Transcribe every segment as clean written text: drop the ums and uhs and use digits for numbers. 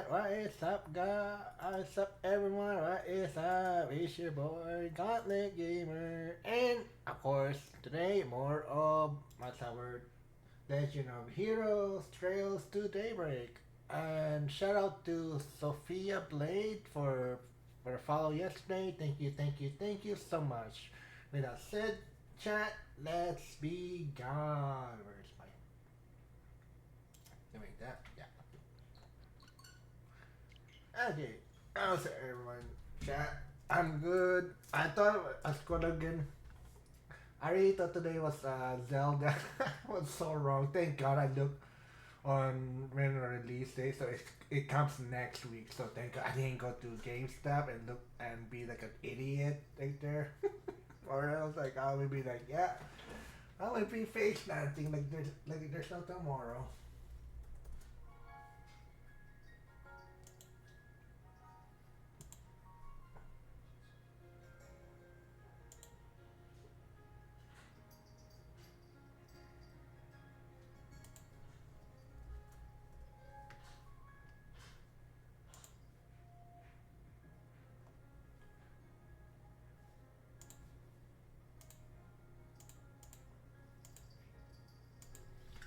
What is up, guys? What's up, everyone? What is up? It's your boy, Gauntlet Gamer. And, of course, today, more of what's our Legend of Heroes Trails to Daybreak. And shout out to Sophia Blade for the follow yesterday. Thank you, thank you, thank you so much. With that said, chat, let's be gone. Where's my. Doing that? Yeah. Okay, how's everyone? Chat, I'm good. I thought I was gonna again. I really thought today was Zelda. I was so wrong. Thank God I looked on when the release day, so it comes next week. So thank God I didn't go to GameStop and look and be like an idiot right there. Or else like I would be like, yeah, I would be face planting like there's no tomorrow.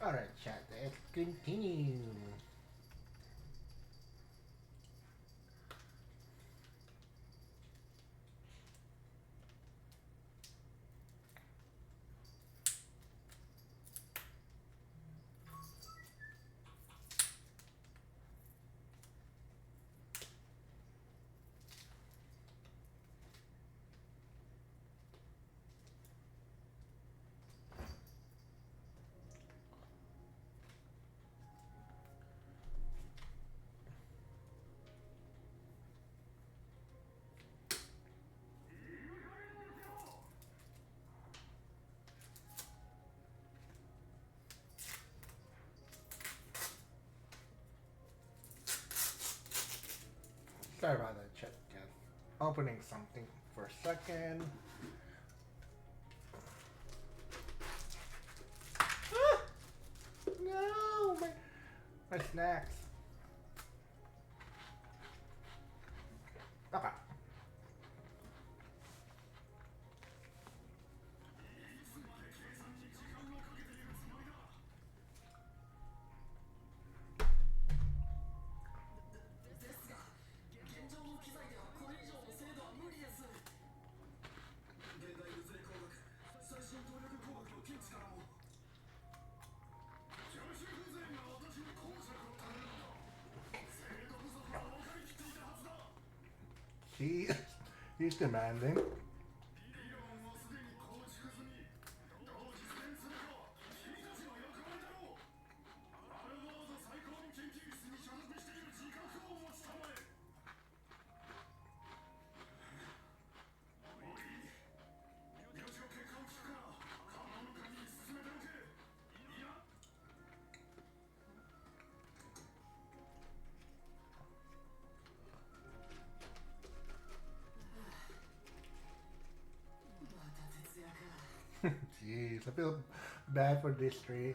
Alright, chat, let's continue. Sorry about that, chat. Just opening something for a second. Ah! No, my snacks. Okay. He, he's demanding. Jeez, I feel bad for this tree.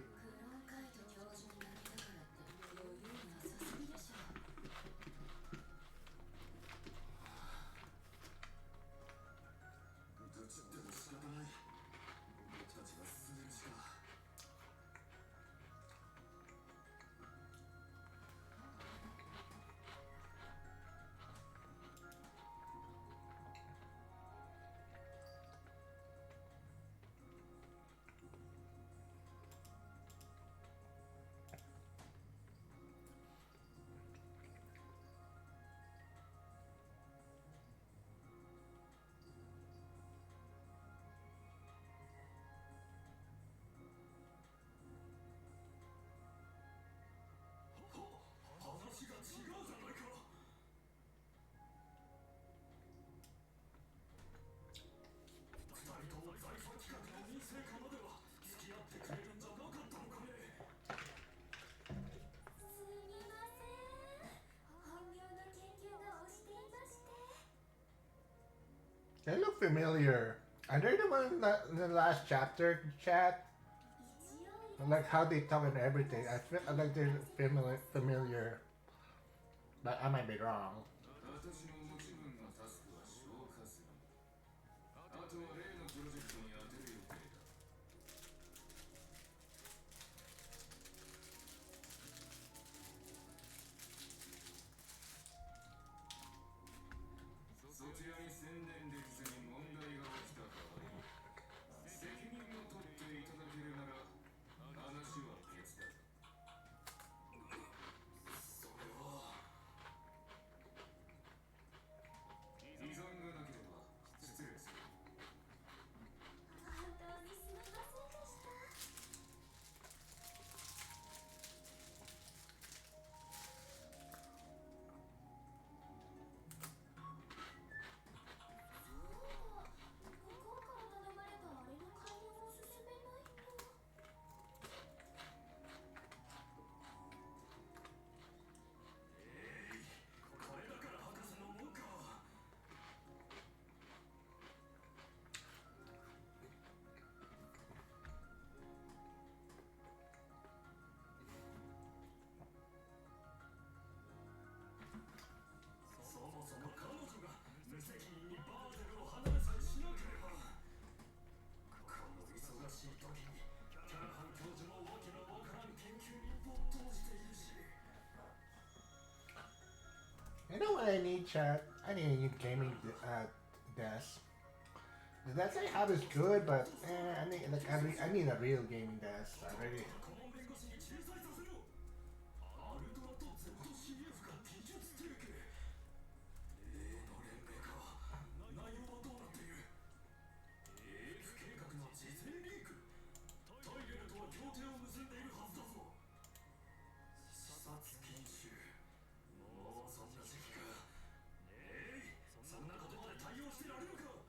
They look familiar. Are they the one that in the last chapter chat? I like how they talk and everything. I feel like they're familiar. but I might be wrong. 私の持ち分のタスクは消化する。あとは例のプロジェクトに当てる予定だ。そちらに宣伝できずに問題が起きた場合、責任を取っていただけるなら話は別だ。それは依存がなければ失礼する。本当にすみませんでした。そう、向こうから頼まれたあれの改良を進めないと。これだから博士の門か。そもそも彼女が無責任にバーゼルを離れさえしなければ、この忙しい時にキャラハン教授もわけのわからん研究に没頭しているし。You know what I need, chat? I need a new gaming desk. The desk I have is good, but I need a real gaming desk. I really. 顧問弁護士に仲裁させろ。アルトラと ZCF が技術提携。例の連盟か。内容はどうなっている。AF 計画の事前リーク。タイレルとは協定を結んでいるはずだぞ。視察研修。もうそんな時期か。そんなことまで対応してられるか。こ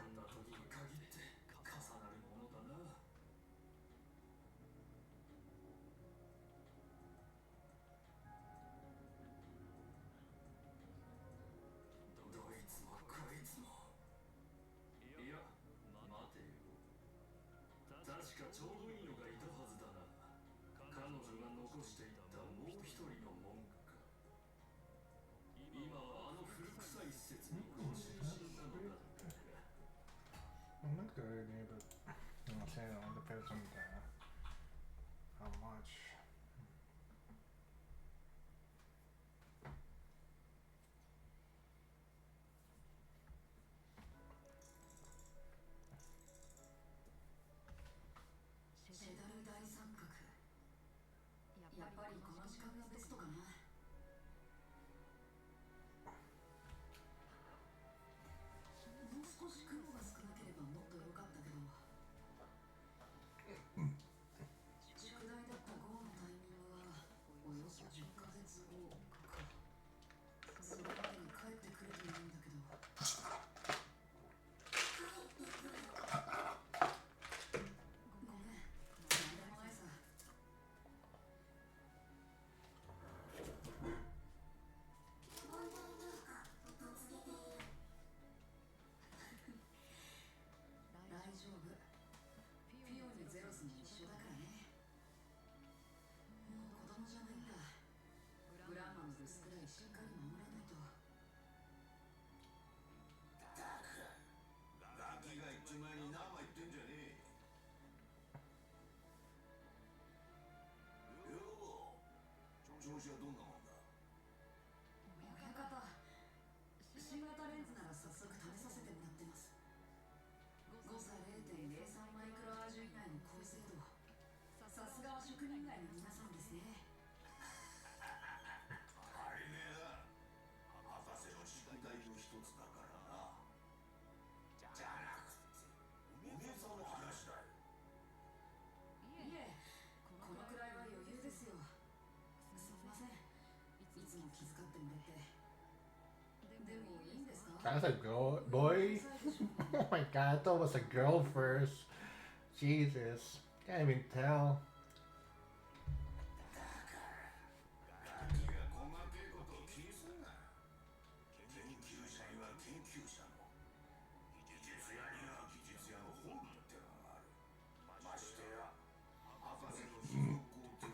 んな時に限って重なるものだな。どいつもこいつも。いや、待てよ。確かちょうどいいのがいたはずだな。彼女が残していったもう一人の文句か。今はあの古臭い施設にご就寝なのだったが。I'm not good, but I'm saying it all depends on how much. シェダル大三角。やっぱりこの時間がベストかな。もう少し雲が少なければもっと良かったけど、宿題だった号のタイミングはおよそ10ヶ月後か。それまでに帰ってくるといいんだけど。ごめん、なんでもないさ。問題ないかぶつけている。大丈夫。ピオにゼロスも一緒だからね。もう子供じゃないんだ。グランマの留守くらいしっかり守らないと。ガキが一丁前に生言ってんじゃねえ。よう、調子はどんなもんだ。親方、新型レンズなら早速試させてもらってます。誤差 0.03 マイクロアージュ以内の高精度。さすがは職人街の皆さんですね。あれねえだ。博士の宿題の一つだからな。じゃなくて、おめえさんの話だよ。いえ、このくらいは余裕ですよ。すみません。いつも気遣ってもらって。でもいいんですか？ That's a girl, boy. Oh my god, I thought it was a girl first. Jesus, can't even tell. ガキが細けいことを気にすんな。研究者には研究者の、技術屋には技術屋の本分ってのがある。ましてや、博士の秘蔵庫を徹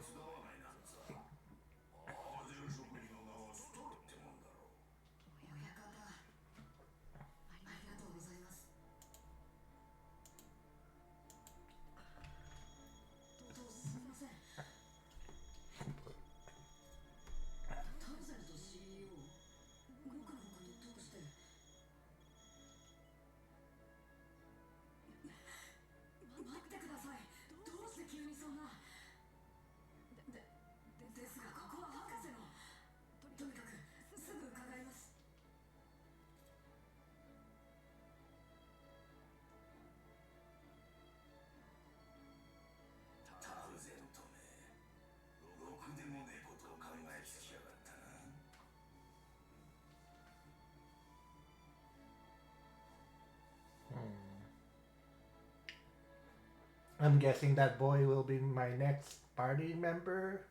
I'm guessing that boy will be my next party member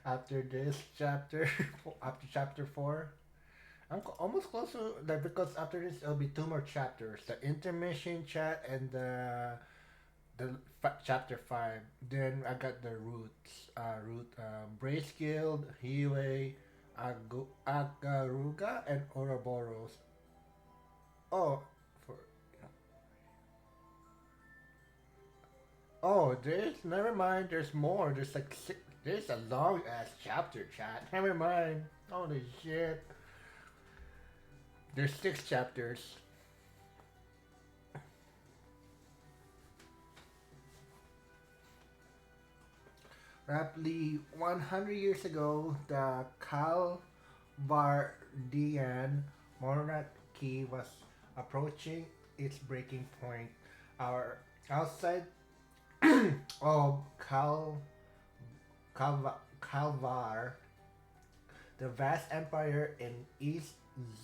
after this chapter, after chapter 4. Almost close to like because after this it'll be two more chapters: the intermission chat and the chapter 5. Then I got the roots, Brace Guild, Hiwe, Agaruga, and Ouroboros. Oh, for there's never mind. There's more. There's like there's a long ass chapter chat. Never mind. Holy shit. There's 6 chapters. Roughly 100 years ago, the Calvardian monarchy was approaching its breaking point. Our outside of Calvar, the vast empire in East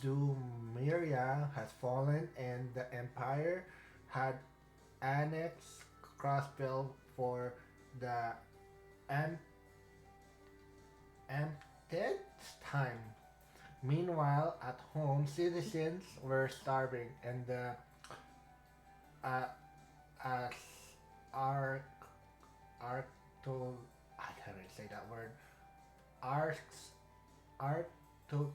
Zumeria has fallen, and the empire had annexed Crossbill for the am- tenth time. Meanwhile, at home, citizens were starving, and the uh, as our Arto, I can't really say that word. Arcs Arto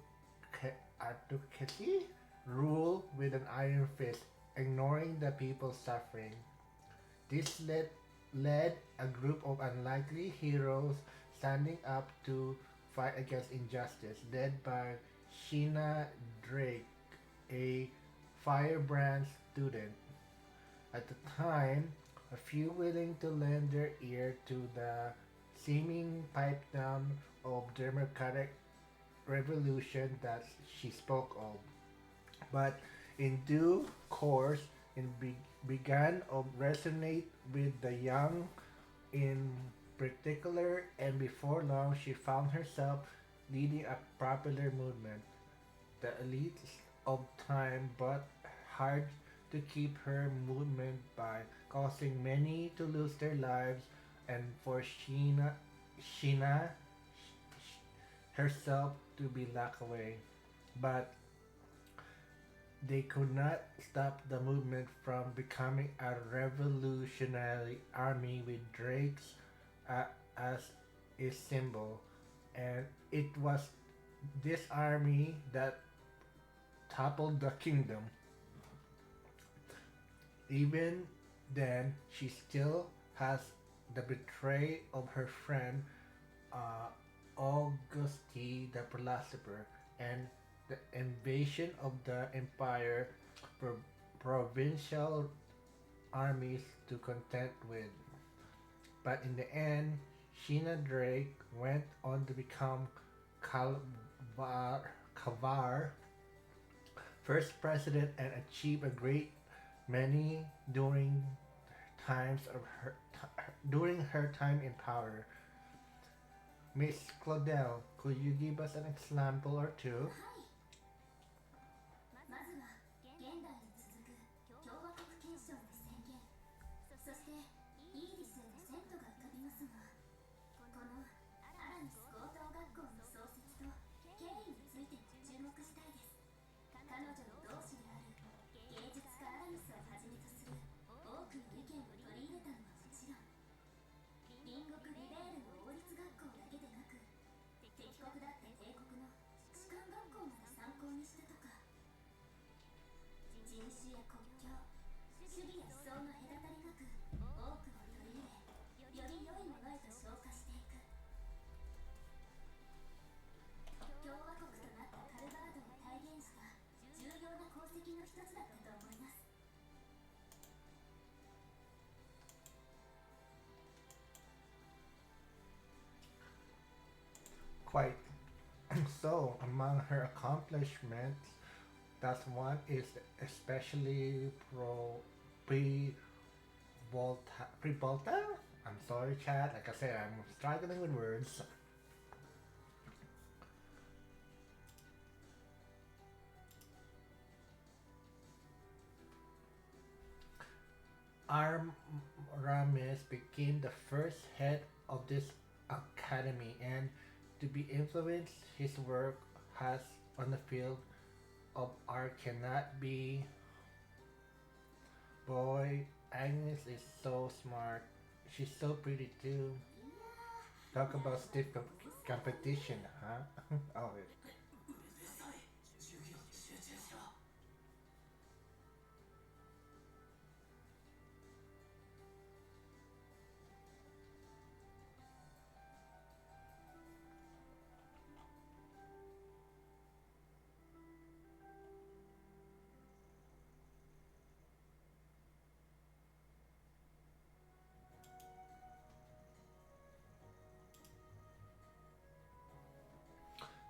Artocracy rule with an iron fist, ignoring the people's suffering. This led a group of unlikely heroes standing up to fight against injustice, led by Sheena Drake, a firebrand student. At the time, a few willing to lend their ear to the seeming pipe down of democratic revolution that she spoke of. But in due course, it began to resonate with the young in particular, and before long, she found herself leading a popular movement. The elites of time but hard to keep her movement by causing many to lose their lives, and for Sheena herself to be locked away. But they could not stop the movement from becoming a revolutionary army with Drake's as a symbol. And it was this army that toppled the kingdom. Even then, she still has the betrayal of her friend uh, Auguste the philosopher, and the invasion of the empire pro- provincial armies to contend with. But in the end, Sheena Drake went on to become Kavar first president and achieve a great many times of her during her time in power. Miss Claudel, could you give us an example or two? まずは現代に続く共和国憲章の宣言、そしてイーディスへの遷都が浮かびますが、このアラミス高等学校の創設と経緯についても注目したいです。彼女の同志である芸術家アラミスをはじめとする多くの意見を取り入れたのはもちろん、隣国リベールの王立学校だけでなく、敵国だって帝国の士官学校まで参考にしたとか。人種や国境、主義や思想の隔たりなく多くを取り入れ、より良いものへと昇華していく。共和国となったカルバードを体現した重要な功績の一つだったと思います。Quite. So, among her accomplishments, that's one is especially pre-Volta. I'm sorry, chat. Like I said, I'm struggling with words. Arm Ramis became the first head of this academy, and to be influenced his work has on the field of art cannot be. Boy, Agnes is so smart. She's so pretty too. Talk about stiff competition, huh? Oh,うるさい。授業に集中しろ。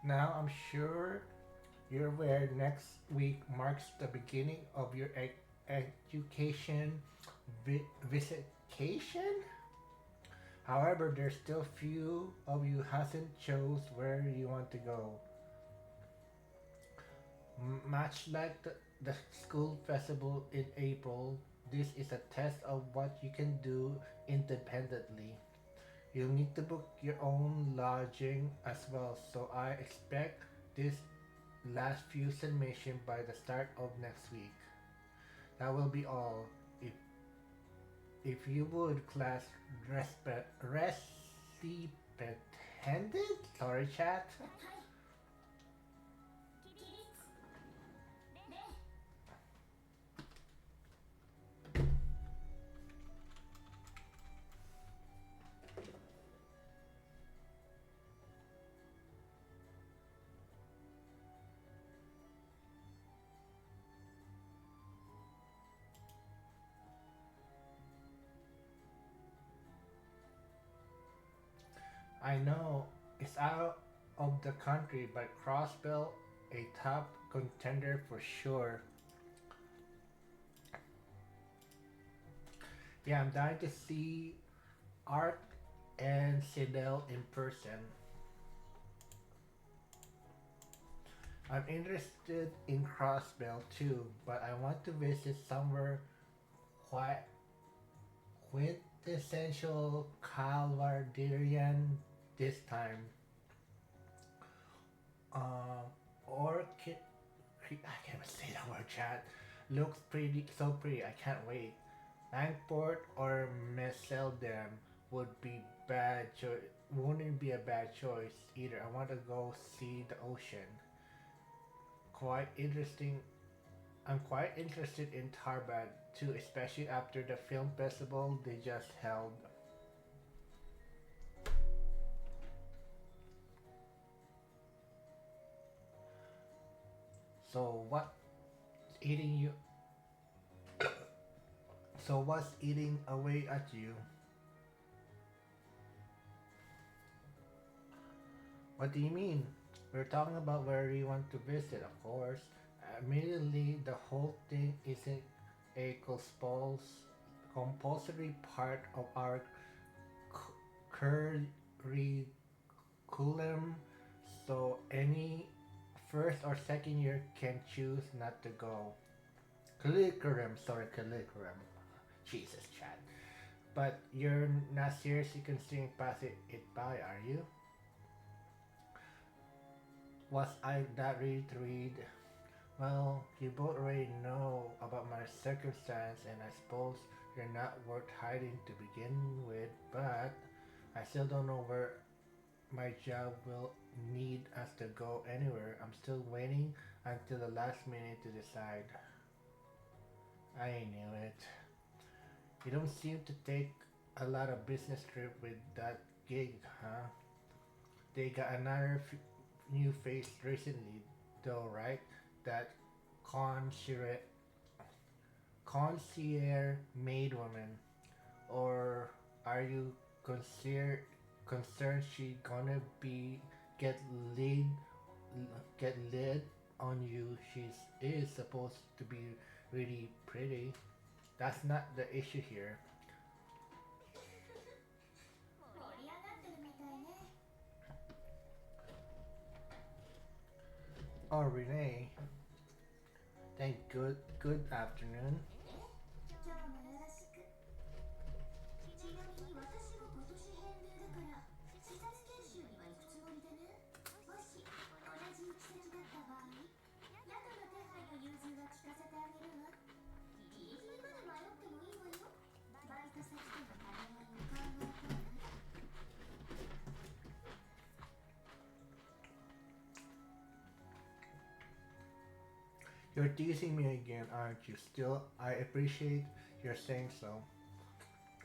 now I'm sure you're aware next week marks the beginning of your education visitation. However, there's still few of you hasn't chose where you want to go. Much like the school festival in April, this is a test of what you can do independently. You'll need to book your own lodging as well, so I expect this last few submission by the start of next week. That will be all. If if you would class recipiended, sorry chat. はい起立礼 I know it's out of the country, but Crossbell a top contender for sure. Yeah, I'm dying to see Art and Sidel in person. I'm interested in Crossbell too, but I want to visit somewhere quite quintessential Calvardarian this time. Um, Orchid, I can't even say that word, chat. Looks pretty, so pretty. I can't wait. Langport or Meseldam would be bad choice. Wouldn't be a bad choice either. I want to go see the ocean. Quite interesting. I'm quite interested in Tarbad too, especially after the film festival they just held. So what eating you? So what's eating away at you? What do you mean? We're talking about where you want to visit, of course. Admittedly, the whole thing isn't a compulsory part of our curriculum, so any first or second year can choose not to go. Curriculum, sorry, curriculum. Jesus, Chad. But you're not seriously considering passing it by, are you? Was I that ready to read? Well, you both already know about my circumstance, and I suppose you're not worth hiding to begin with, but I still don't know where my job will need us to go anywhere. I'm still waiting until the last minute to decide. I knew it. You don't seem to take a lot of business trip with that gig, huh? They got another new face recently, though, right? That concierge, concierge maid woman. Or are you concerned she gonna be get laid get lit on you? She's is supposed to be really pretty. That's not the issue here. 盛り上がってるみたいね Oh, Renee. Thank good afternoon. 今日もよろしく You're teasing me again, aren't you? Still, I appreciate your saying so.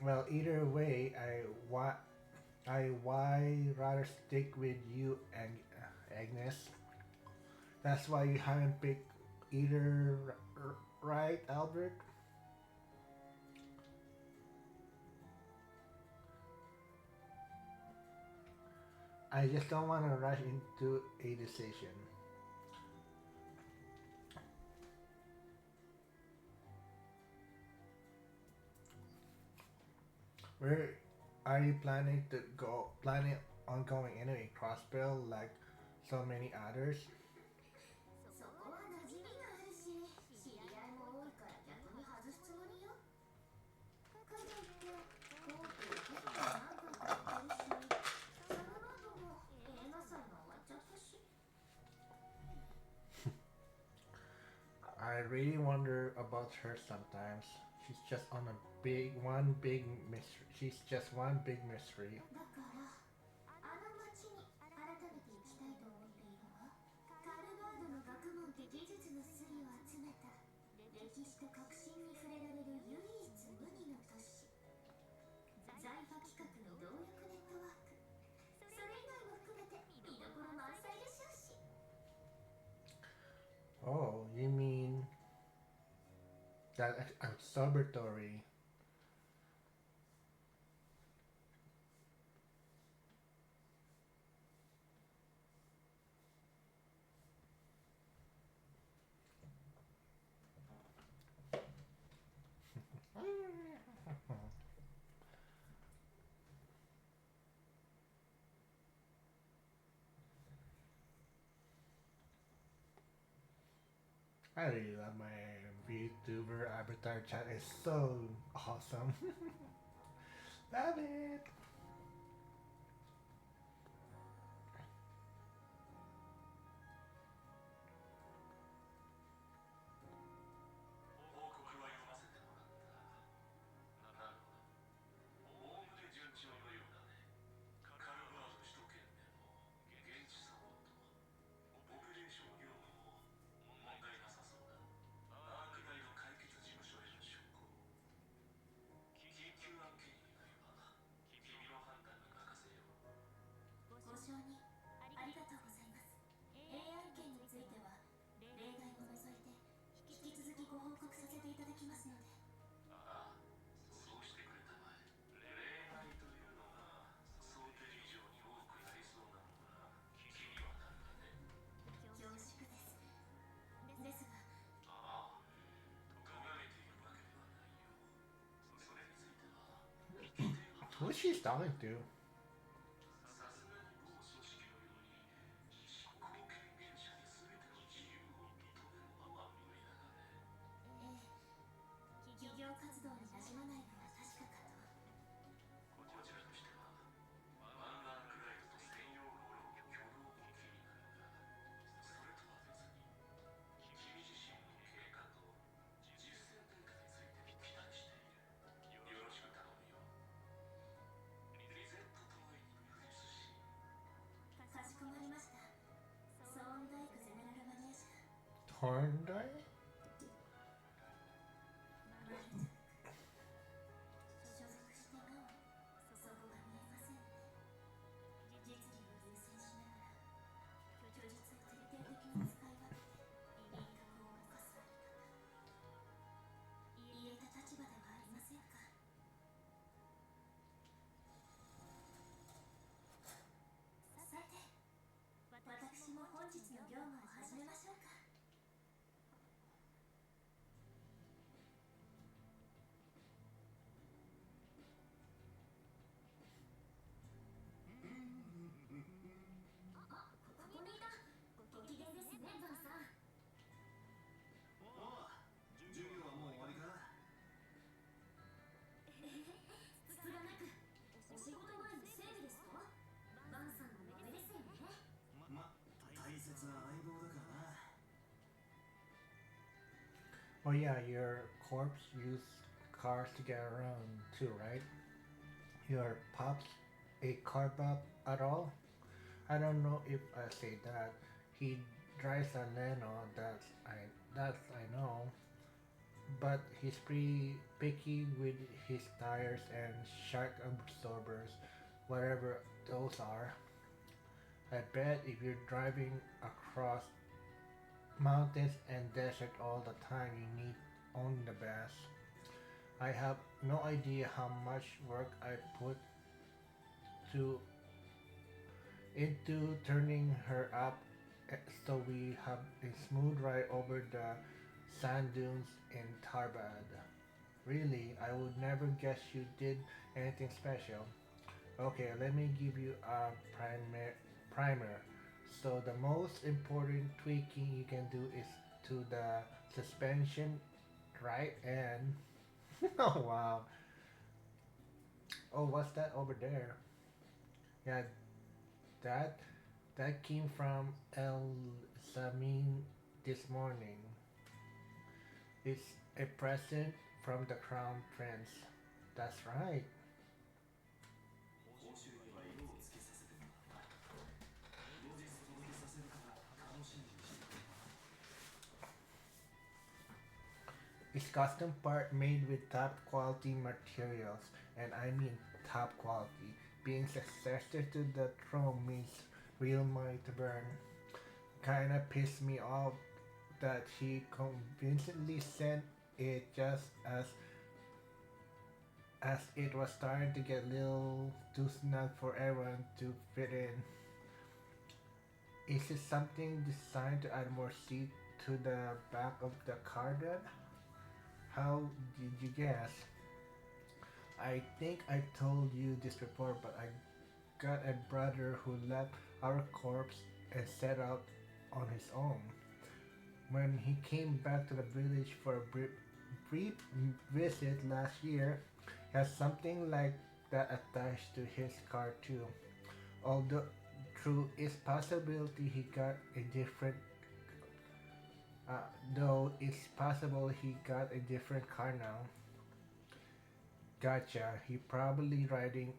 Well, either way, I why rather stick with you, Agnes. That's why you haven't picked either, right, Albert? I just don't want to rush into a decision. Where are you planning to go? Planning on going anyway? Crossbill like so many others? そこは馴染みがあるし、知り合いも多いから逆に外すつもりよ。かといってコープ結構何回かやってるし、その後も映画祭も終わっちゃったし。I really wonder about her sometimes. She's just on a big mystery. She's just one big mystery. だからあの町に改めて行きたいと思っているわ。カルガードの学問って技術の粋を集めた歴史と革新に触れられる唯一無二の都市。財波企画の動力ネットワーク。それ以外も含めて見どころ満載でしょうし。Oh, you mean that observatory? I really love my VTuber avatar chat. It's so awesome. Love it. 報告は読ませてもらった。なるほど。おおむね順調のようだね。カルバード首都圏での現地サポート、オペレーション業務も問題なさそうだ。アークナイド解決事務所への出向。緊急案件以外は君の判断に任せよう。ご承認ありがとうございます。 AI 件については例外を除いて引き続きご報告させていただきますので。ああ、そうしてくれたまえ。例外というのが想定以上に多くなりそうなのが気にはなるがね。恐縮です。ですがああ、咎めているわけではないよ。それについては規定は Who's she talking to? さすがに某組織のように執行権限者に全ての自由を認めるのは無理だがね。企業活動に馴染まないのは確かかと。こちらとしてはワンダークライドと専用フォロー共同も気になるが、それとは別に君自身の経過と実践データについて期待している。よろしく頼むよ。リゼットトワイにフリスし。かしこまりました。ソーンダイクゼネラルマネージャー Thorndike? マルズ。所属してなおそこが見えませんね。実利を優先しながら虚実を徹底的に使い分けて輪郭を動かすあり方。言えた立場ではありませんか。さて私も本日の業務を始めましょうか。あ、ここにいた。ご機嫌ですね、バンさん。おお、授業はもう終わりか。つつがなくお仕事前の整理ですか。バンさんの嫁ですよね。大切な相棒だからな。Oh yeah, your corpse use cars to get around too, right? Your pops a car buff at all? I don't know if I say that. He drives a Nano, that's I know, but he's pretty picky with his tires and shock absorbers, whatever those are. I bet if you're driving across mountains and desert all the time, you need only the best. I have no idea how much work I put to into turning her up so we have a smooth ride over the sand dunes in Tarbad. Really, I would never guess you did anything special. Okay, let me give you a primer. So the most important tweaking you can do is to the suspension, right? And oh wow, oh what's that over there? Yeah, that that came from El Samin this morning. It's a present from the crown prince. That's right. 報酬には色をつけさせてもらった。後日届けさせるから楽しみにしてくれた。It's custom part made with top quality materials, and I mean top quality. Being successor to the throne means real money to burn. Kinda pissed me off that he convincingly sent it just as it was starting to get a little too snug for everyone to fit in. Is it something designed to add more seat to the back of the car then? How did you guess? I think I told you this before, but I got a brother who left our corpse and set out on his own. When he came back to the village for a brief visit last year, he has something like that attached to his car too. Although through its possibility he got a different though it's possible he got a different car now. Gotcha. He probably riding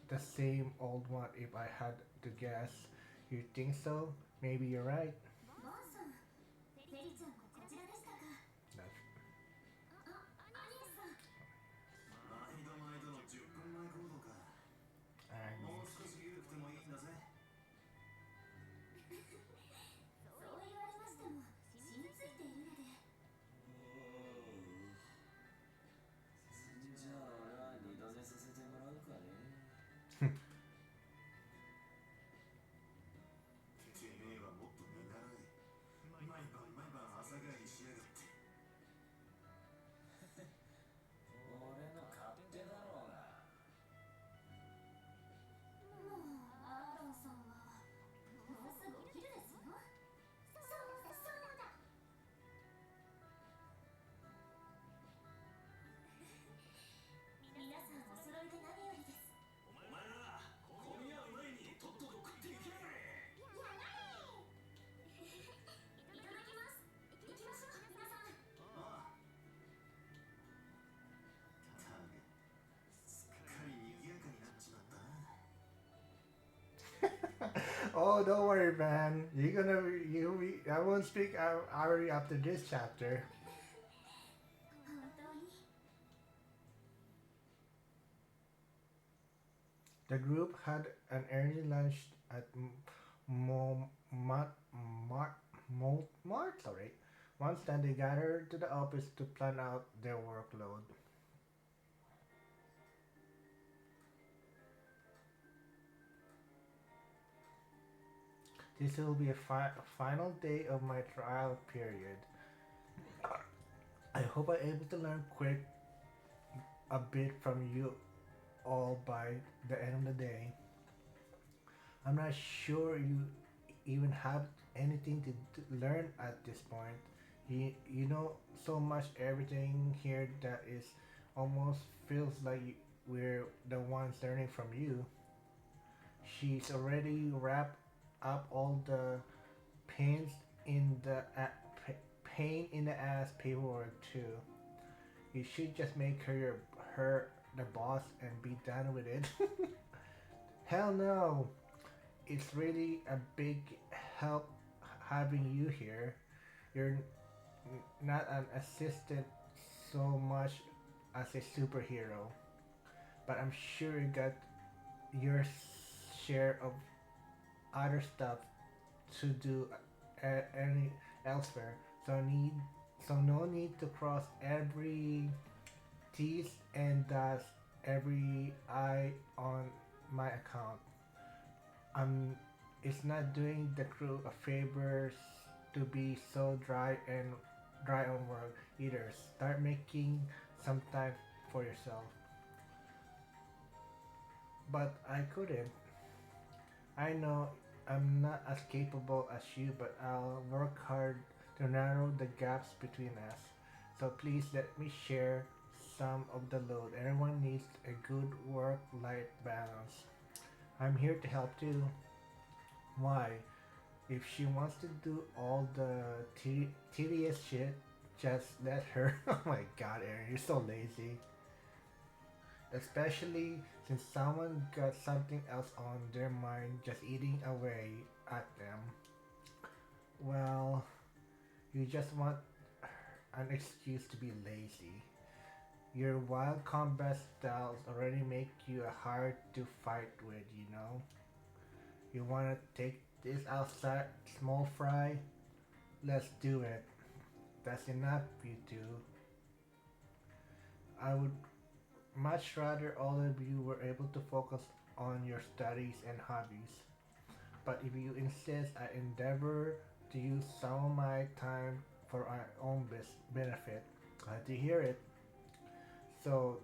the same old one if I had to guess. You think so? Maybe you're right. ボンさん、ゼリちゃんもこちらでしたか。That's, アニエスさん。毎度毎度の10分前行動か。I もう少し緩くてもいいんだぜ。そう言われましても、染みついているので。じゃあ俺は二度寝させてもらうかね。てめえはもっと見習え。毎晩毎晩朝帰りしやがって。俺の勝手だろうが。もうアーロンさんはもうすぐお昼ですよ。そうだそうだ。皆さんお揃いで何よりです。お前ら混み合う前にとっとと食っていけ。やがれ。いただきます。行きましょう皆さん。ああ。たげ。すっかり賑やかになっちまったな。oh, don't worry, man. I won't speak already after this chapter. 本当に。The group had an early lunch at Montmartre. Sorry. Once then, they gathered to the office to plan out their workload. This will be a final day of my trial period. I hope I'm able to learn quick a bit from you all by the end of the day. I'm not sure you even have anything to learn at this point. You know so much everything here that is almost feels like we're the ones learning from you. She's already wrapped up all the pains in the pain in the ass paperwork too. You should just make her the boss and be done with it. Hell no! It's really a big help having you here. You're not an assistant so much as a superhero, but I'm sure you got your share of other stuff to do any elsewhere. So no need to cross every T's and dots every I on my account. I'm it's not doing the crew a favor to be so dry on work either. Start making some time for yourself. But I couldn't. I know I'm not as capable as you, but I'll work hard to narrow the gaps between us. So please let me share some of the load. Everyone needs a good work-life balance. I'm here to help too. Why? If she wants to do all the tedious shit, just let her. Oh my god, Aaron, you're so lazy. Especially since someone got something else on their mind just eating away at them. Well, you just want an excuse to be lazy. Your wild combat styles already make you hard to fight with, you know? You wanna take this outside, small fry? Let's do it. That's enough, you two. I would much rather all of you were able to focus on your studies and hobbies. But if you insist, I endeavor to use some of my time for our own benefit. Glad to hear it. So,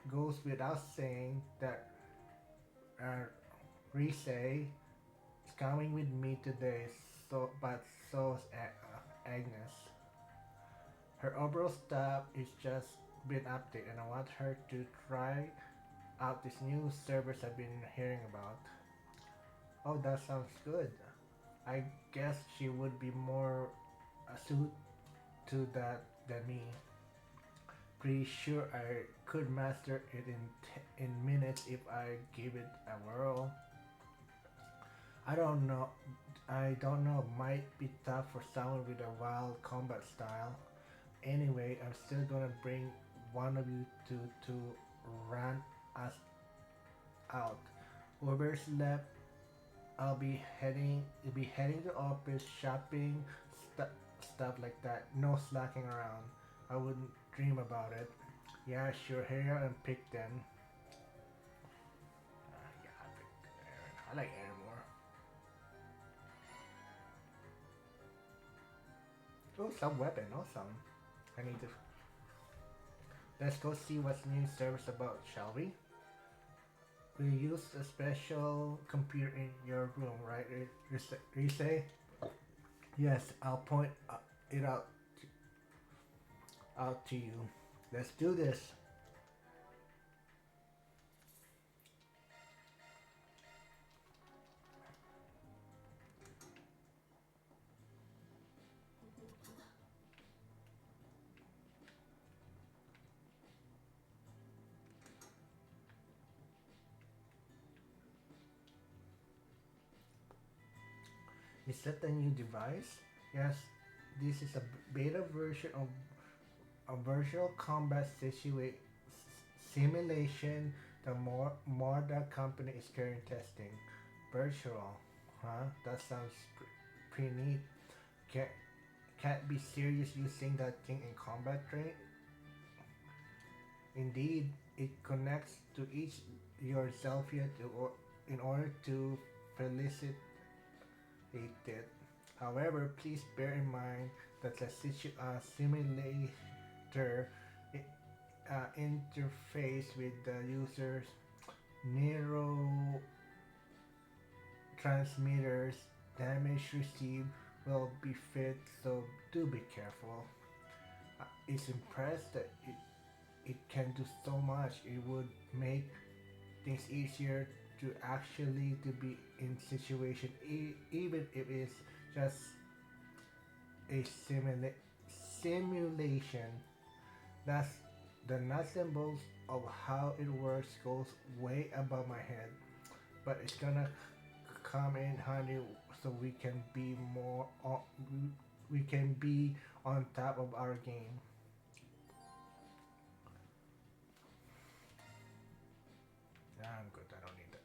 goes without saying that uh, Rise is coming with me today, but so is Agnes. Her overall stuff is just been updated, and I want her to try out this new service I've been hearing about. Oh, that sounds good. I guess she would be more suited to that than me. Pretty sure I could master it in minutes if I give it a whirl. I don't know. I don't know. Might be tough for someone with a wild combat style. Anyway, I'm still gonna bring one of you to run us out. Whoever's left, You'll be heading to office, shopping, stuff like that. No slacking around. I wouldn't dream about it. Yeah, sure. Hurry up and pick them. Yeah, I picked Aaron. I like Aaron more. Oh, some weapon. Awesome. I need to. Let's go see what's new service about, shall we? We use a special computer in your room, right, Rise? Yes, I'll point it out to you. Let's do this. Is that the new device? Yes, this is a beta version of a virtual combat simulation the more the company is currently testing. Virtual, huh? That sounds pretty neat. Can't, can't be serious using that thing in combat train. Indeed, it connects to each your Zelfia in order to felicitate it. However, please bear in mind that the simulator interface with the user's neurotransmitters damage received will be fixed, so do be careful. It's impressed that it can do so much. It would make things easier to actually to be in situation even if it's just a simulation. That's The nuts and bolts of how it works goes way above my head, but it's gonna come in handy so we can be we can be on top of our game. I'm good. I don't need that.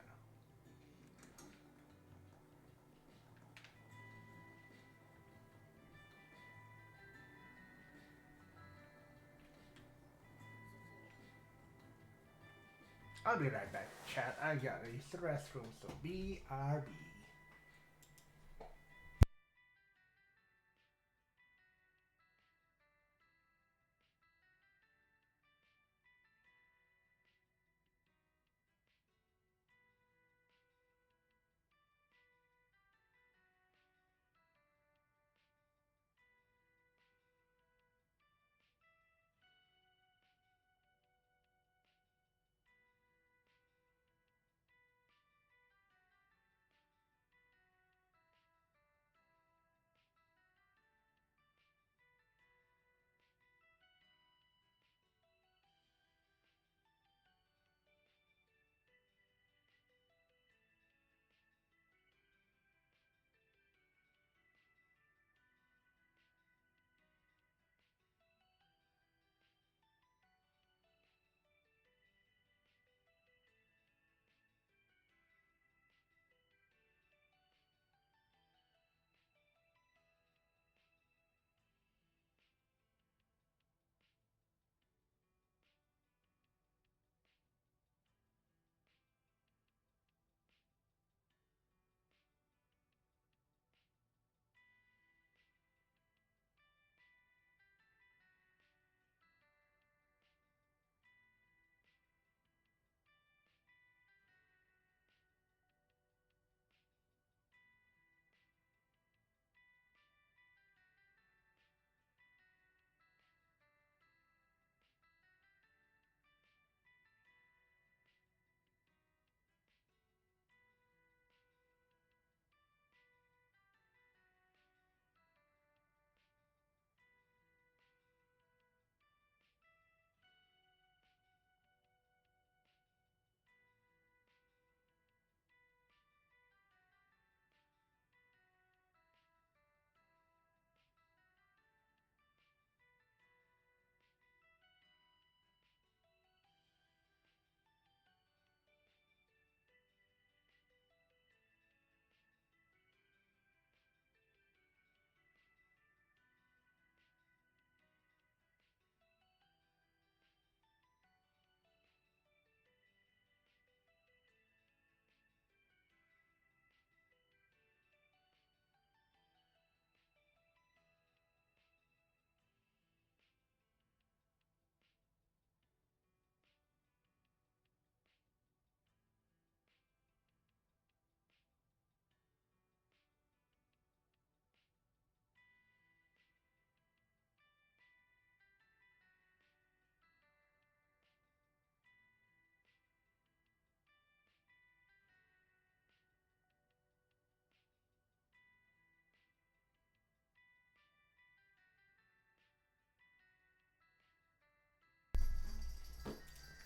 I'll be right back, chat. I gotta use the restroom, so BRB.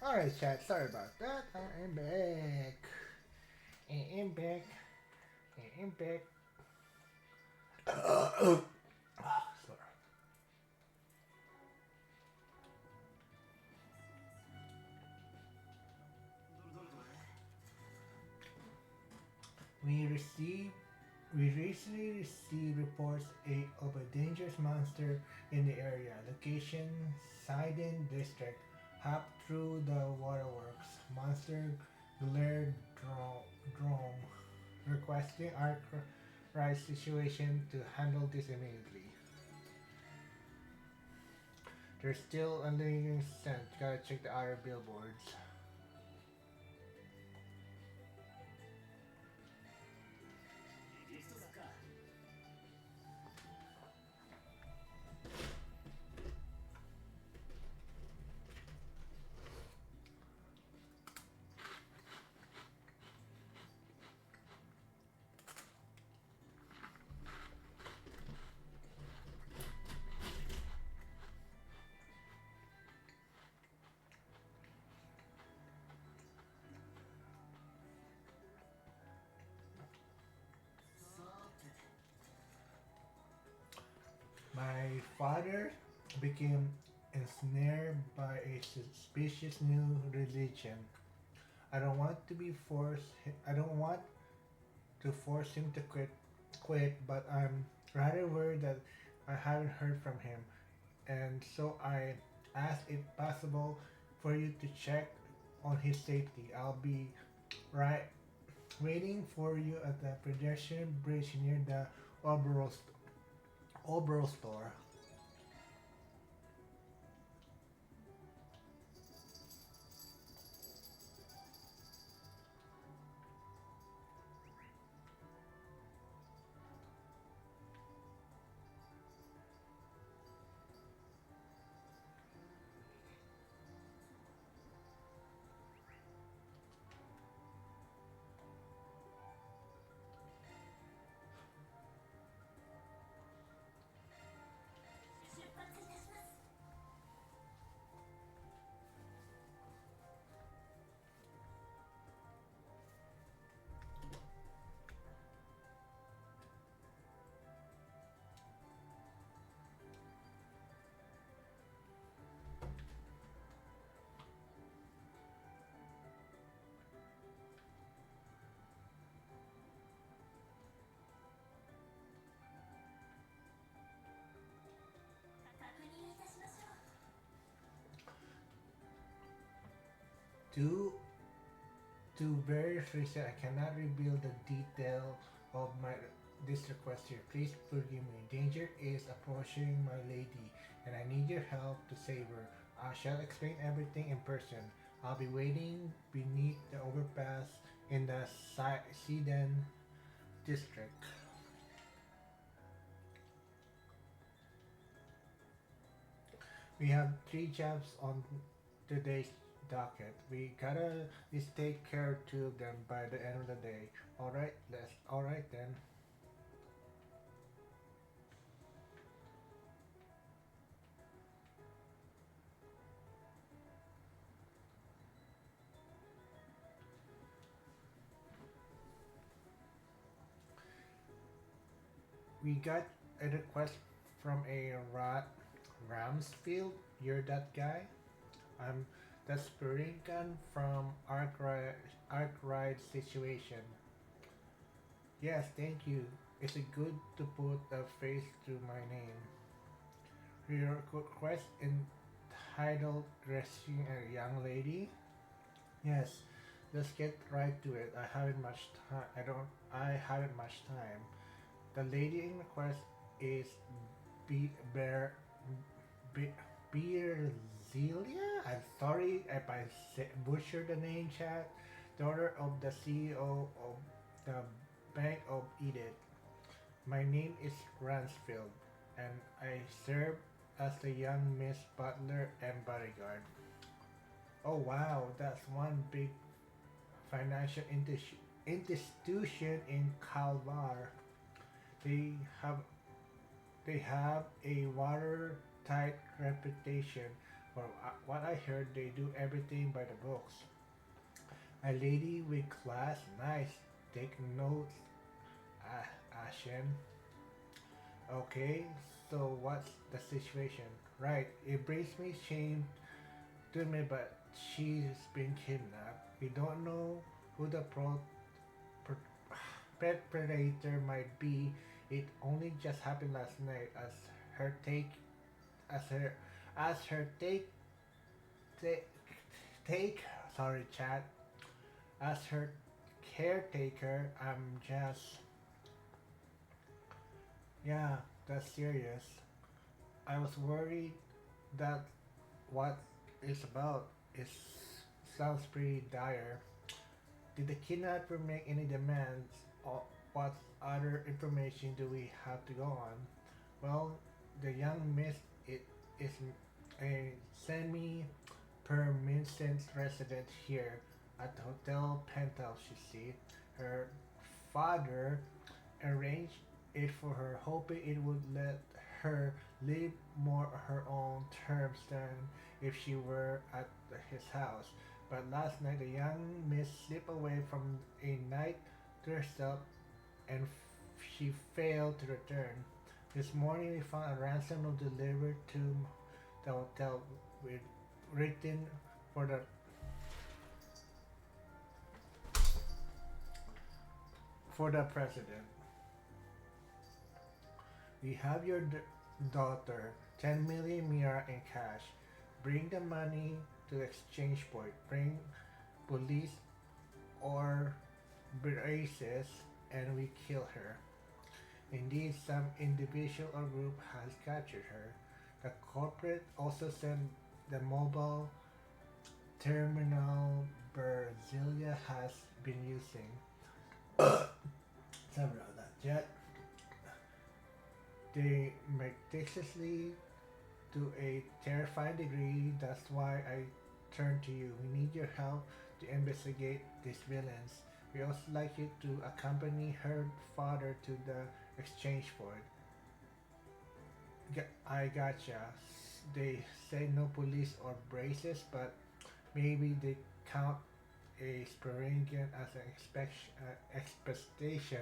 Alright, chat. Sorry about that. I am back. I am back. I am back. Sorry. We received we recently received reports of a dangerous monster in the area. Location Sidon District. Hop through the waterworks. Monster Glare Drome. Requesting our right situation to handle this immediately. There's still a lingering scent. Gotta check the other billboards. father became ensnared by a suspicious new religion. I don't want to be forced. I don't want to force him to quit, but I'm rather worried that I haven't heard from him, and so I asked if possible for you to check on his safety. I'll be right waiting for you at the pedestrian bridge near the Obro store. Due to various reasons, I cannot reveal the detail of my this request here. Please forgive me. Danger is approaching my lady, and I need your help to save her. I shall explain everything in person. I'll be waiting beneath the overpass in the Sedan district. We have three jobs on today's docket. We gotta just take care of two of them by the end of the day. Alright then. We got a request from a Ramsfield. You're that guy? I'm the Speringan from Ark Ride situation. Yes, thank you. It's a good to put a face to my name. Your request entitled Rescuing a Young Lady? Yes, let's get right to it. I haven't much time. I haven't much time. The lady in request is Be- Bear Be- Beerzelia? I'm sorry if I butchered the name, chat. Daughter of the CEO of the Bank of Edith. My name is Ransfield, and I serve as the young Miss Butler and bodyguard. Oh wow, that's one big financial institution in Calvar. They have they have a watertight reputation. For what I heard, they do everything by the books. A lady with class, nice. Take notes, Ashen. Okay, so what's the situation? Right, it brings me shame to me, but she's been kidnapped. We don't know who the per- perpetrator might be. It only just happened last night her take as her as her take take sorry chat as her caretaker. I'm just yeah, that's serious. I was worried that what it's about is sounds pretty dire. Did the kidnapper make any demands? Or what other information do we have to go on? Well, the young miss it is a semi-permanent resident here at the Hotel Penthouse. You see, her father arranged it for her, hoping it would let her live more her own terms than if she were at his house. But last night, the young miss slipped away from a night to herself and she failed to return. This morning we found a ransom note delivered to the hotel with written for the president. We have your daughter, 10 million Mira in cash. Bring the money to the exchange point. Bring police or braces and we kill her. Indeed, some individual or group has captured her. The corporate also sent the mobile terminal Brasilia has been using. Sorry about that. Yet they meticulously to a terrifying degree. That's why I turn to you. We need your help to investigate these villains. We also like you to accompany her father to the exchange point. I gotcha. They say no police or braces, but maybe they count a Speringian as an expectation.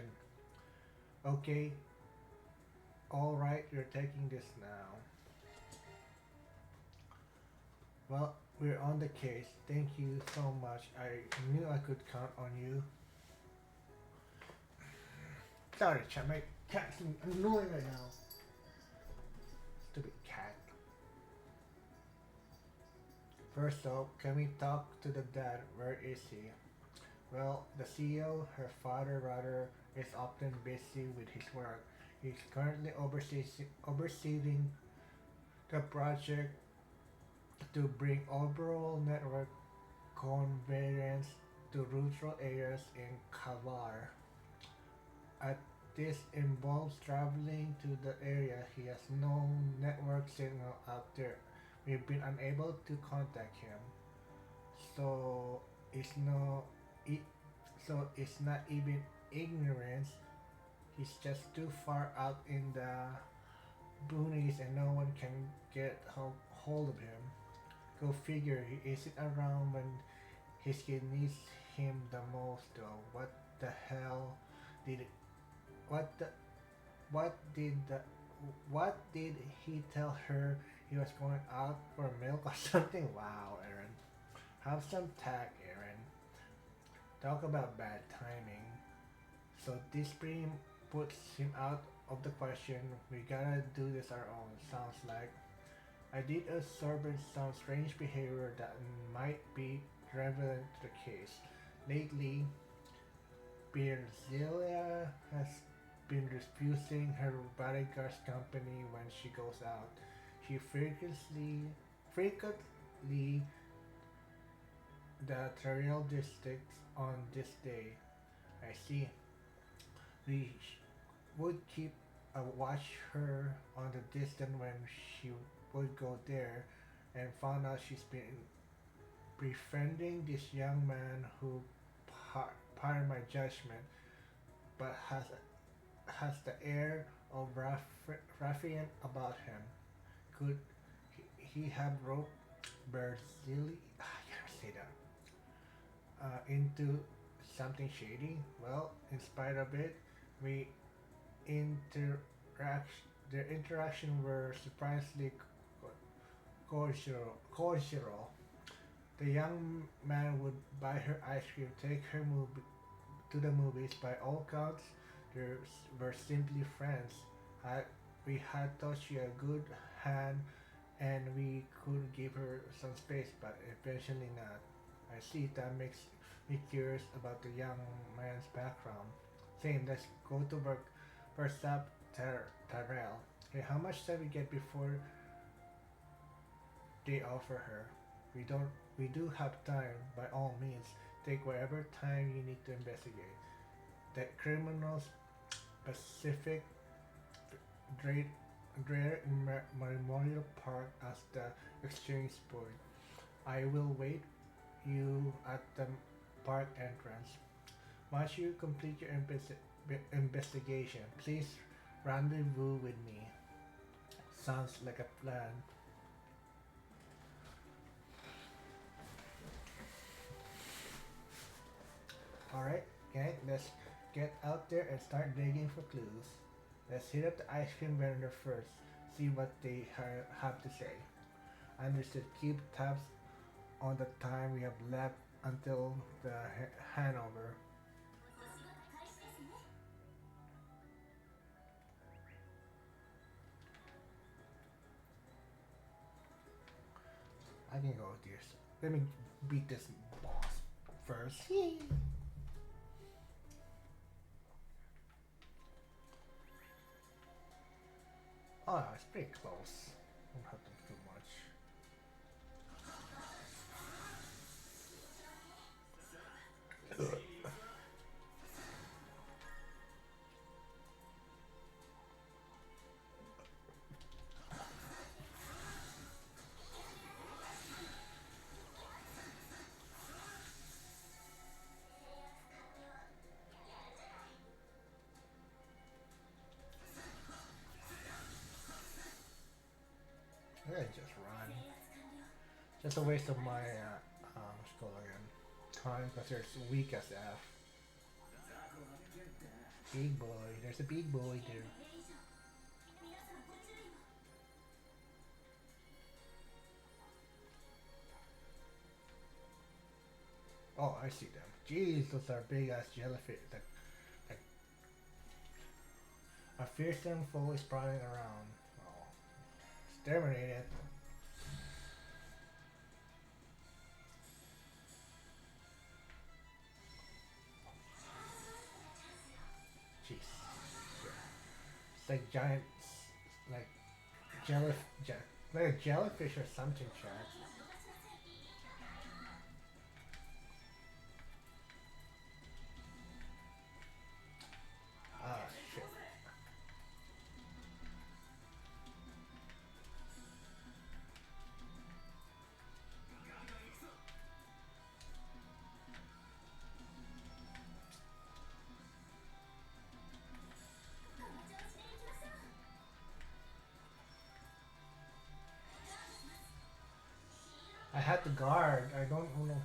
Okay, alright, you're taking this now. Well, we're on the case. Thank you so much. I knew I could count on you. Sorry, chat. My cat's annoying right now. Stupid cat. First off, can we talk to the dad? Where is he? Well, the CEO, her father rather, is often busy with his work. He's currently overseeing the project to bring overall network convergence to rural areas in Kavar. At this involves traveling to the area. He has no network signal out there. We've been unable to contact him. So it's no it, so it's not even ignorance. He's just too far out in the boonies and no one can get hold of him. Go figure, he isn't around when his kid needs him the most though. Did what the what did the what did he tell her he was going out for milk or something? Wow, Aaron. Have some tact, Aaron. Talk about bad timing. So this pretty puts him out of the question. We gotta do this our own. Sounds like I did observe some strange behavior that might be relevant to the case. Lately, Birzilia has been refusing her bodyguard's company when she goes out. She frequently the trail districts on this day. I see. We would keep a watch her on the distance when she would go there and found out she's been befriending this young man who, pardon my judgment, but has the air of ruffian about him. Could he have roped Berzili? I can't say that. Into something shady? Well, in spite of it, we interact. Their interaction were surprisingly cordial. The young man would buy her ice cream, take her to the movies. By all counts, they were simply friends. I, we had thought she had a good hand and we could give her some space, but eventually not. I see that makes me curious about the young man's background. Same, let's go to work. First up, Tyrell. Hey, how much time we get before they offer her? We don't. We do have time. By all means, take whatever time you need to investigate. The criminals Pacific Dreher Memorial Park as the exchange point. I will wait you at the park entrance. Once you complete your investigation, please rendezvous with me. Sounds like a plan. Alright, okay, let's get out there and start digging for clues. Let's hit up the ice cream vendor first, see what they have to say. Understood. Keep tabs on the time we have left until the handover. お仕事開始ですね。 I can go with this. Let me beat this boss first. Oh, it's pretty close. Don't have to do much. I gotta just run. Just a waste of my what's it called again? Time because they're weak as F. Big boy, there's a big boy there. 皆様ご注意を。 Oh, I see them. Jeez, those are big ass jellyfish. Like a fearsome foe is prowling around. Oh, exterminate it. Jeez. It's like giant, like jelly, like a jellyfish or something, chat. Ah, shit. I had to guard. I don't know.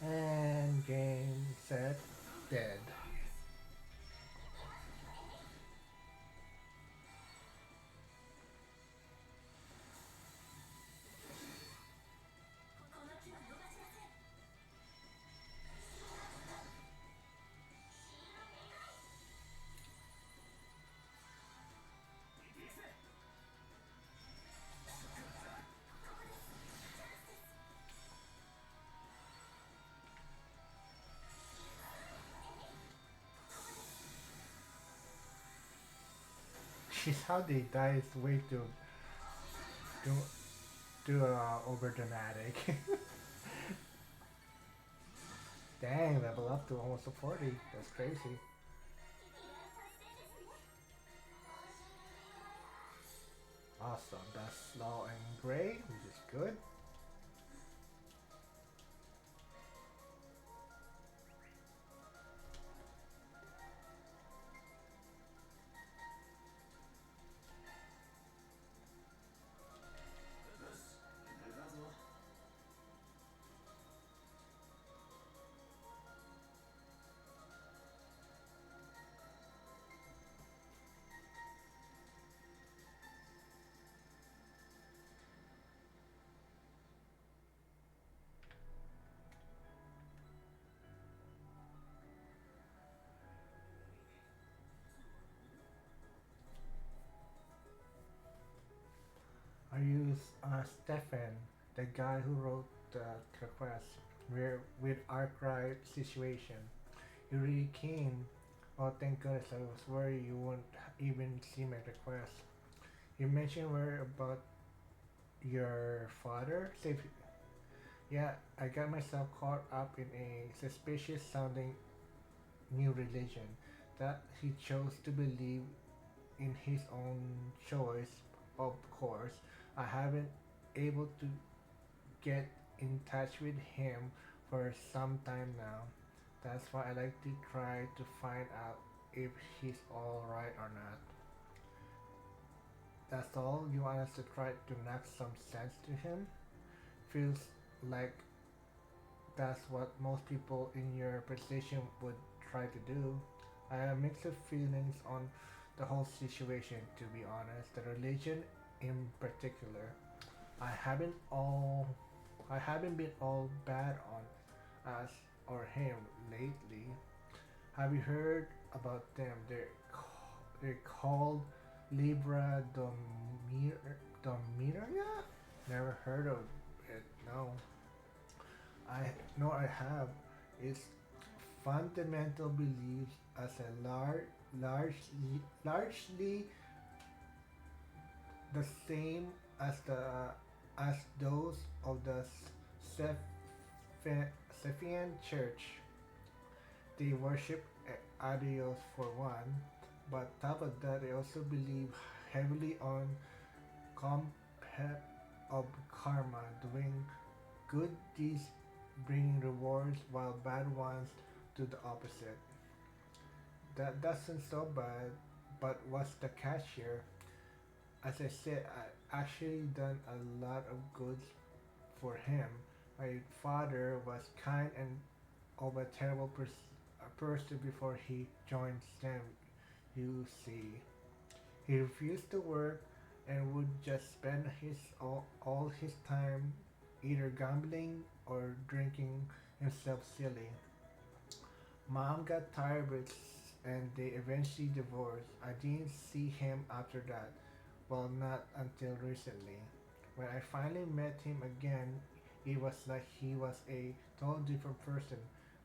And game set dead. Jeez, how they die is way too over dramatic. Dang, level up to almost a 40. That's crazy. Awesome. That's slow and gray, which is good. Stefan, the guy who wrote the request, with Arkwright situation. You really came. Oh, thank goodness, I was worried you wouldn't even see my request. You mentioned where about your father? Yeah, I got myself caught up in a suspicious sounding new religion that he chose to believe in his own choice, of course. I haven't able to get in touch with him for some time now. That's why I like to try to find out if he's alright or not. That's all? You want us to try to knock some sense to him? Feels like that's what most people in your position would try to do. I have mixed feelings on the whole situation, to be honest. The religion in particular. I haven't all I haven't been all bad on us or him lately. Have you heard about them? They're called Libra Dominaria? Never heard of it. No. I know I have. It's fundamental beliefs as a largely the same as those of the Sephian Church. They worship Adios for one, but top of that, they also believe heavily on concept of karma, doing good deeds bringing rewards while bad ones do the opposite. That doesn't so bad, but what's the catch here? As I said, I actually done a lot of good for him. My father was kind and of a terrible person before he joined STEM, you see. He refused to work and would just spend all his time either gambling or drinking himself silly. Mom got tired of it and they eventually divorced. I didn't see him after that. Well, not until recently. When I finally met him again, it was like he was a total different person.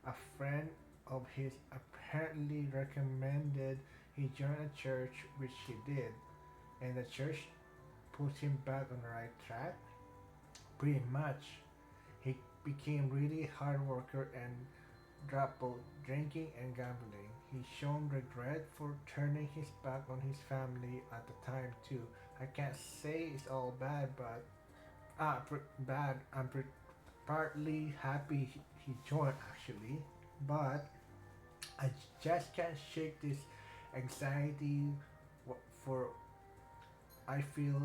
A friend of his apparently recommended he join a church, which he did, and the church put him back on the right track. Pretty much. He became really hard worker and dropped both drinking and gambling. He shown regret for turning his back on his family at the time too. I can't say it's all bad, but bad. Partly happy he joined actually, but I just can't shake this anxiety for I feel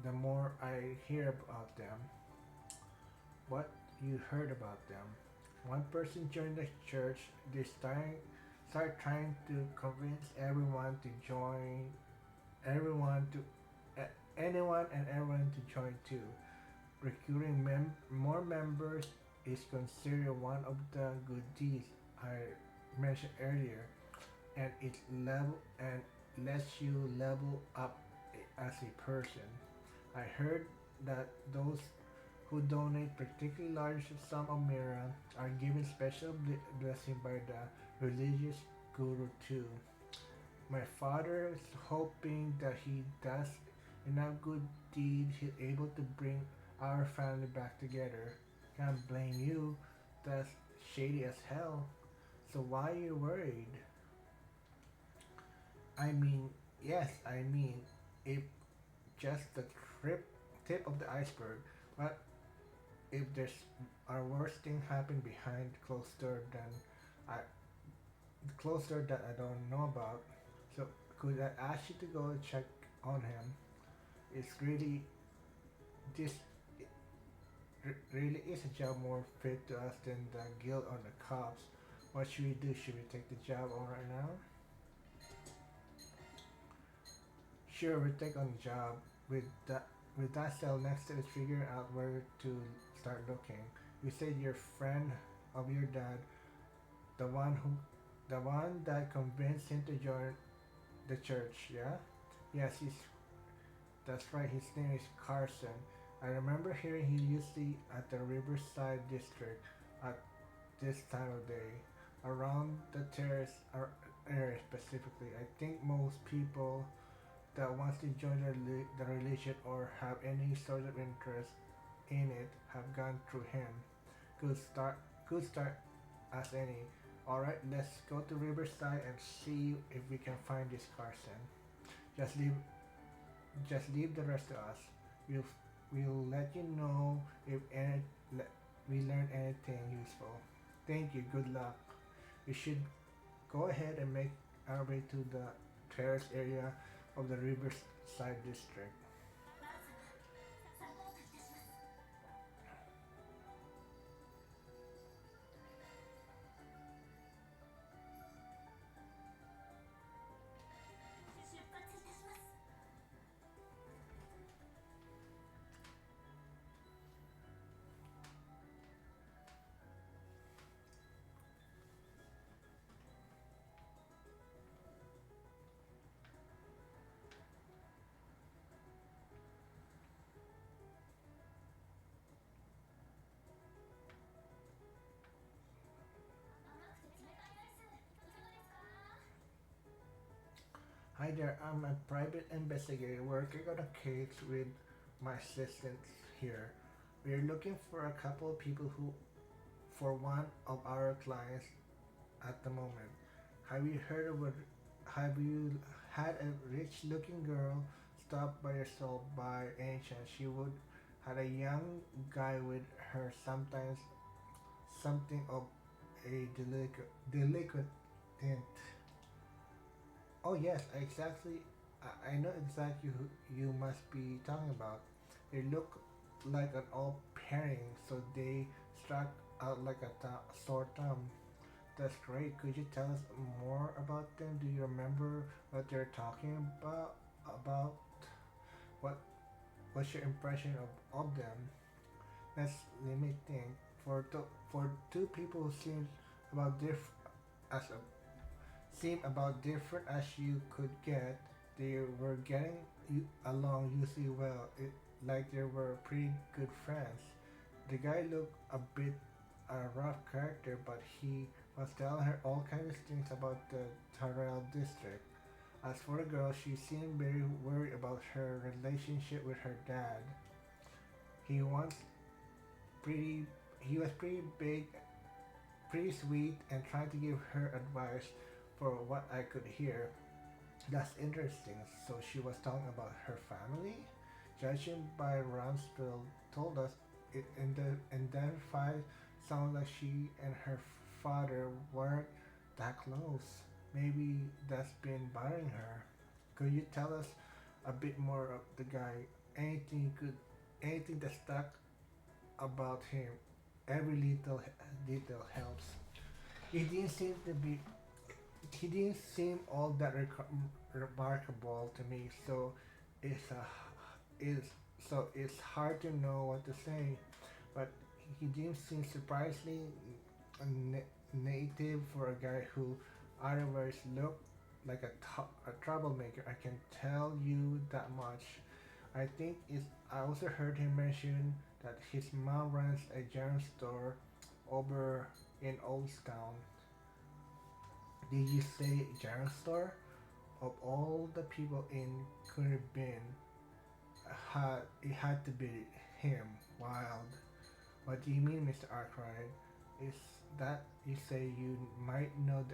the more I hear about them. What you heard about them? One person joined the church. They start trying to convince everyone to join, everyone to anyone and everyone to join too. Recruiting more members is considered one of the good deeds I mentioned earlier, and it level and lets you level up as a person. I heard that those who donate particularly large sum of mira are given special blessing by the religious guru too. My father is hoping that he does enough good deed he's able to bring our family back together. Can't blame you. That's shady as hell. So why are you worried? I mean, yes, I mean, if just the trip tip of the iceberg. But if there's a worse thing happen behind closed door than I closed door that I don't know about, so could I ask you to go check on him? It's really this really is a job more fit to us than the guild or the cops. What should we do? Should we take the job on right now? Sure, we take on the job with that cell next to it, figure out where to start looking. You said your friend of your dad, the one who, the one that convinced him to join the church, yeah? Yes, that's right. His name is Carson. I remember hearing he usually at the Riverside District at this time of day. Around the area specifically, I think most people that wants to join the religion or have any sort of interest in it have gone through him. Good start, good start as any. Alright, let's go to Riverside and see if we can find this Carson. Just leave just leave the rest to us. We'll we'll let you know if we learn anything useful. Thank you, good luck. We should go ahead and make our way to the terrace area of the Riverside District. バウ様サポートいたします。出発いたします。 Hi there, I'm a private investigator working on a case with my assistants here. We're looking for a couple of people who, for one of our clients at the moment. Have you heard of a, have you had a rich-looking girl stop by yourself by any chance? She would had a young guy with her, sometimes something of a delinquent. Oh yes, exactly. I know exactly who you must be talking about. They look like an old pairing, so they struck out like a sore thumb. That's great. Could you tell us more about them? Do you remember what they're talking about? About what? What's your impression of them? Let me think. For two people who as a seem about different as you could get. They were getting along usually well, like they were pretty good friends. The guy looked a bit a rough character, but he was telling her all kinds of things about the Tyrell district. As for the girl, she seemed very worried about her relationship with her dad. He was pretty he was pretty big, pretty sweet, and trying to give her advice for what I could hear. That's interesting. So she was talking about her family? Judging by Rumsfeld told us it identified sounds like she and her father weren't that close. Maybe that's been bothering her. Could you tell us a bit more of the guy? Anything that stuck about him? Every little detail helps. He didn't seem to be he didn't seem all that remarkable to me, it's a, it's it's hard to know what to say. But he didn't seem surprisingly native for a guy who otherwise looked like a troublemaker. I can tell you that much. I think it's. I also heard him mention that his mom runs a general store over in Old Town. Did you say general store? Of all the people in Caribbean, it had to be him. Wild. What do you mean, Mr. Arkwright? Is that you say you might know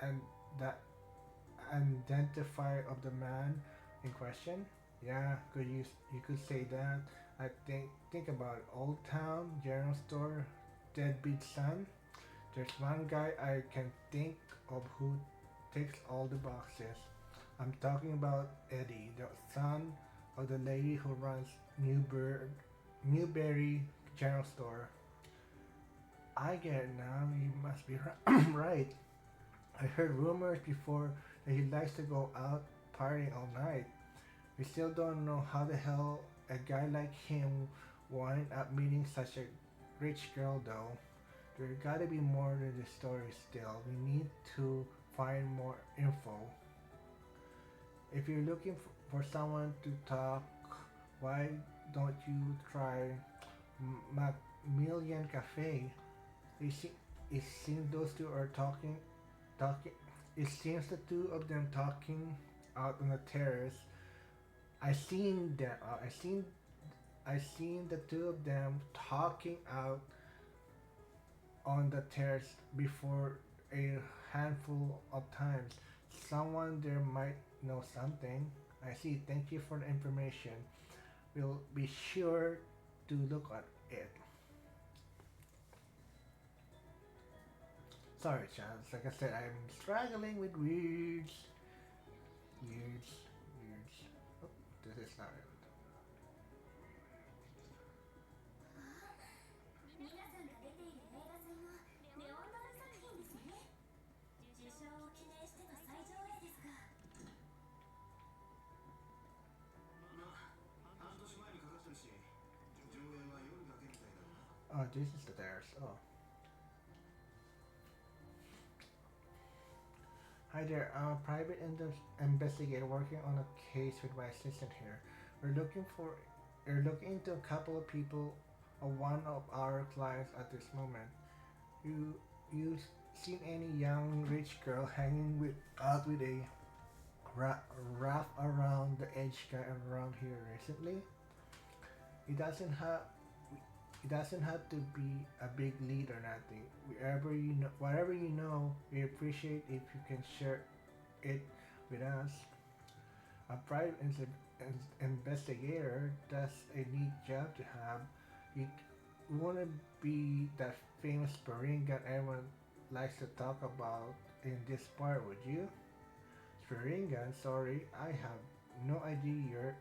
and that identifier of the man in question? Yeah, you could say that. I think about it. Old Town General Store, deadbeat son. There's one guy I can think of who ticks all the boxes. I'm talking about Eddie, the son of the lady who runs Newberry General Store. I get it now. You must be right. I heard rumors before that he likes to go out partying all night. We still don't know how the hell a guy like him wound up meeting such a rich girl though. There gotta be more to the story still. We need to find more info. If you're looking for someone to talk, why don't you try Macmillan Cafe? It, se- it seems those two are talking. It seems the two of them talking out on the terrace. I seen them. I seen the two of them talking out on the terrace before a handful of times. Someone there might know something. I see. Thank you for the information. We'll be sure to look at it. Sorry, Chance. Like I said, I'm struggling with weirds. Weirds. Weirds. Oh, this is not it. 皆さんが出ている映画祭のレオンドル作品ですね。受賞を記念しての最上映ですが、半年前にかかってるし、上映は夜だけみたいだな。Oh, this is the theirs. Oh. Hi there, I'm a private investigator working on a case with my assistant here. We're looking into a couple of people of one of our clients at this moment. You you seen any young rich girl hanging with out with a wrap around the edge guy around here recently? It doesn't have it doesn't have to be a big lead or nothing. Whatever you know, we appreciate if you can share it with us. A private investigator, that's a neat job to have. You wouldn't be that famous Speringa everyone likes to talk about in this part, would you? Speringa, sorry, I have no idea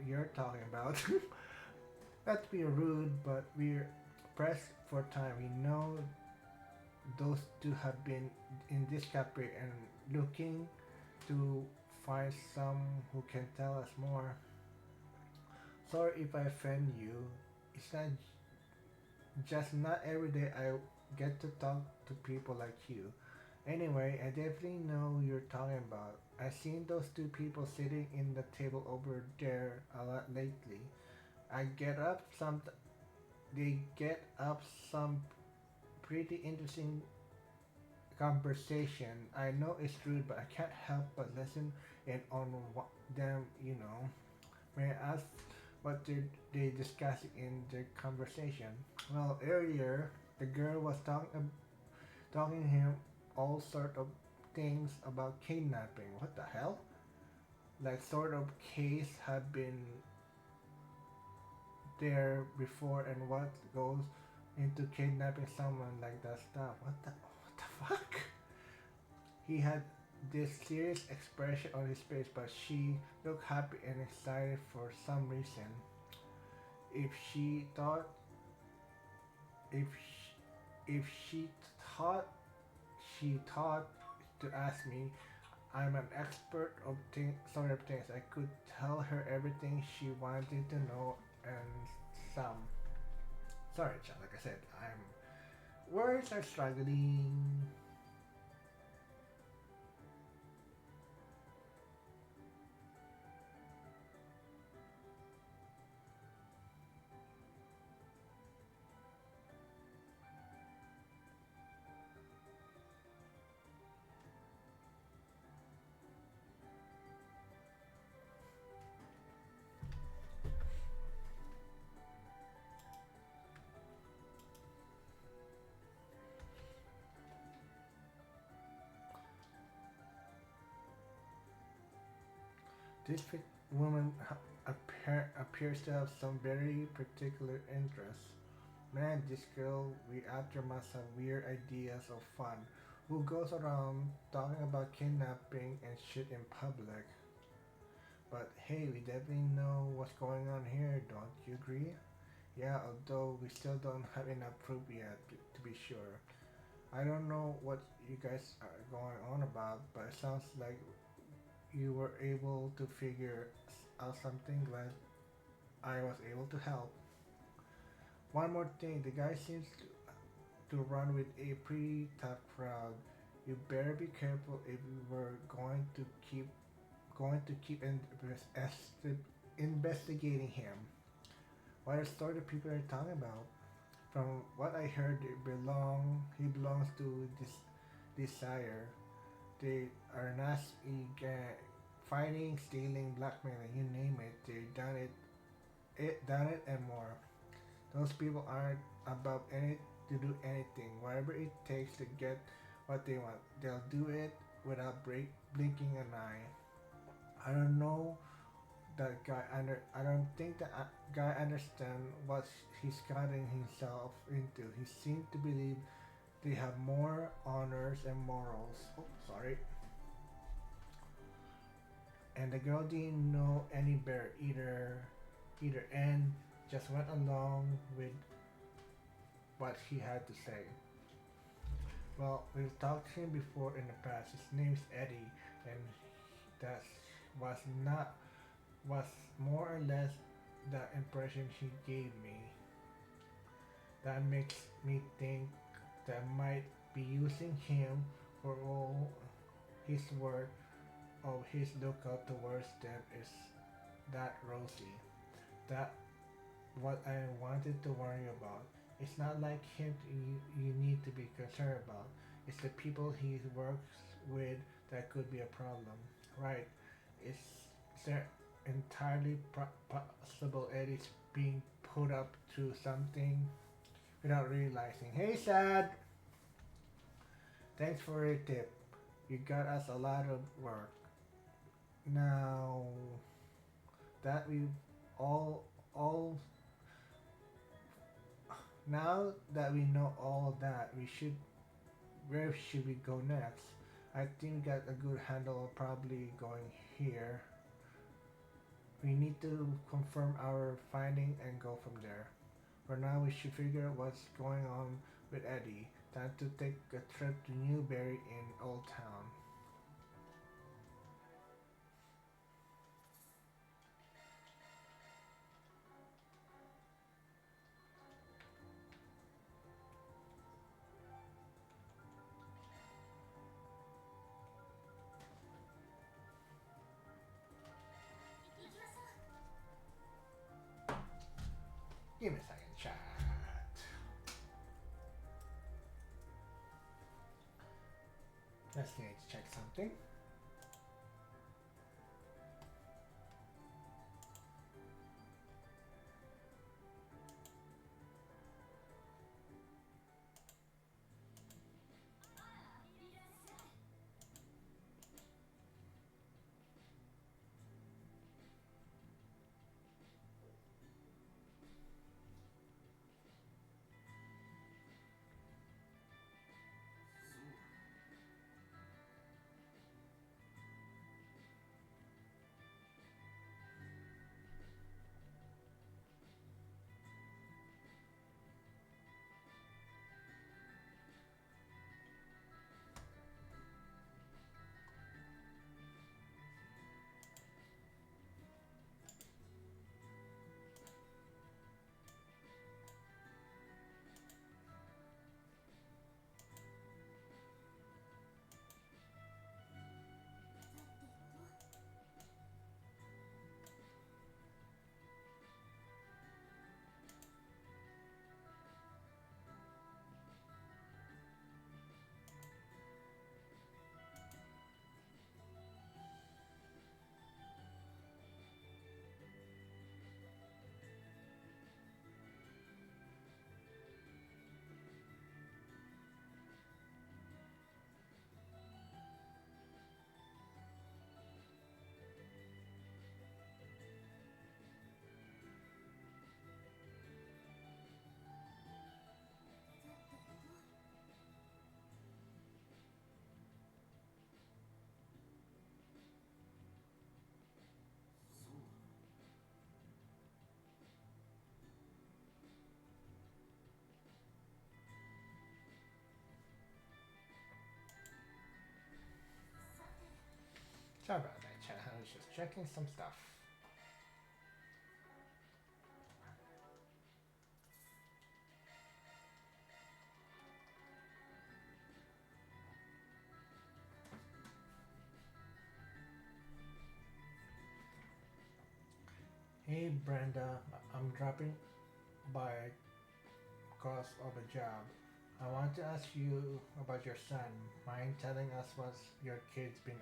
you're talking about. Not to be rude, but we're pressed for time. We know those two have been in this cafe and looking to find some who can tell us more. Sorry if I offend you. It's not every day I get to talk to people like you. Anyway, I definitely know who you're talking about. I've seen those two people sitting in the table over there a lot lately. I get up some. They get up some pretty interesting conversation. I know it's rude, but I can't help but listen in on them. May I ask what they discussing in their conversation? Well, earlier the girl was talking him all sort of things about kidnapping. What the hell? Like sort of case have been there before and what goes into kidnapping someone like that stuff. What the fuck? He had this serious expression on his face, but she looked happy and excited for some reason. If she thought if if she thought to ask me, I'm an expert of sort of things. I could tell her everything she wanted to know and some. Sorry, John. Like I said, words are struggling. This woman appears to have some very particular interests. Man, this girl we after must have weird ideas of fun. Who goes around talking about kidnapping and shit in public? But hey, we definitely know what's going on here, don't you agree? Yeah, although we still don't have enough proof yet to be sure. I don't know what you guys are going on about, but it sounds like you were able to figure out something. Glad I was able to help. One more thing, the guy seems to run with a pretty tough crowd. You better be careful if you were going to keep investigating him. what story people are talking about. From what I heard, he belongs to this desire. They are not fighting, stealing, blackmailing, you name it. They done it and more. Those people aren't about to do anything. Whatever it takes to get what they want, they'll do it without blinking an eye. I don't know that guy under. I don't think that guy understand what he's gotten himself into. He seems to believe they have more honors and morals. Oh, sorry. And the girl didn't know any better either, and just went along with what he had to say. Well, we've talked to him before in the past. His name's Eddie, and that was not was more or less the impression he gave me. That makes me think that might be using him for all his worth of his lookout towards them is that rosy. That what I wanted to warn you about. It's not like him you need to be concerned about. It's the people he works with that could be a problem. Right. It's there entirely possible Eddie's being put up to something without realizing. Hey, Sad! Thanks for your tip. You got us a lot of work. Now that we've all now that we know all of that, we should where should we go next? I think we got a good handle of probably going here. We need to confirm our finding and go from there. For now, we should figure out what's going on with Eddie. Time to take a trip to Newberry in Old Town. Give me a second, chat. Just need to check something. Sorry about that, chat. I was just checking some stuff. Hey, Brenda. I'm dropping by cause of a job. I want to ask you about your son. Mind telling us what your kid's been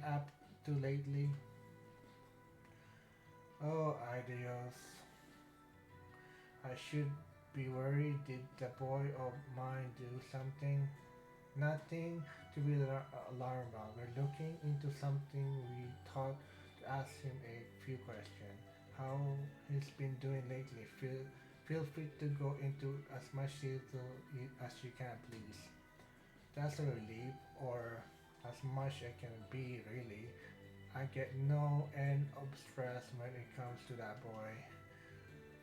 up to lately? Oh, ideals. I should be worried. Did the boy of mine do something? Nothing to be alarmed about. We're looking into something. We thought to ask him a few questions. How he's been doing lately. Feel free to go into as much detail as you can, please. That's a relief, or as much I can be, really. I get no end of stress when it comes to that boy.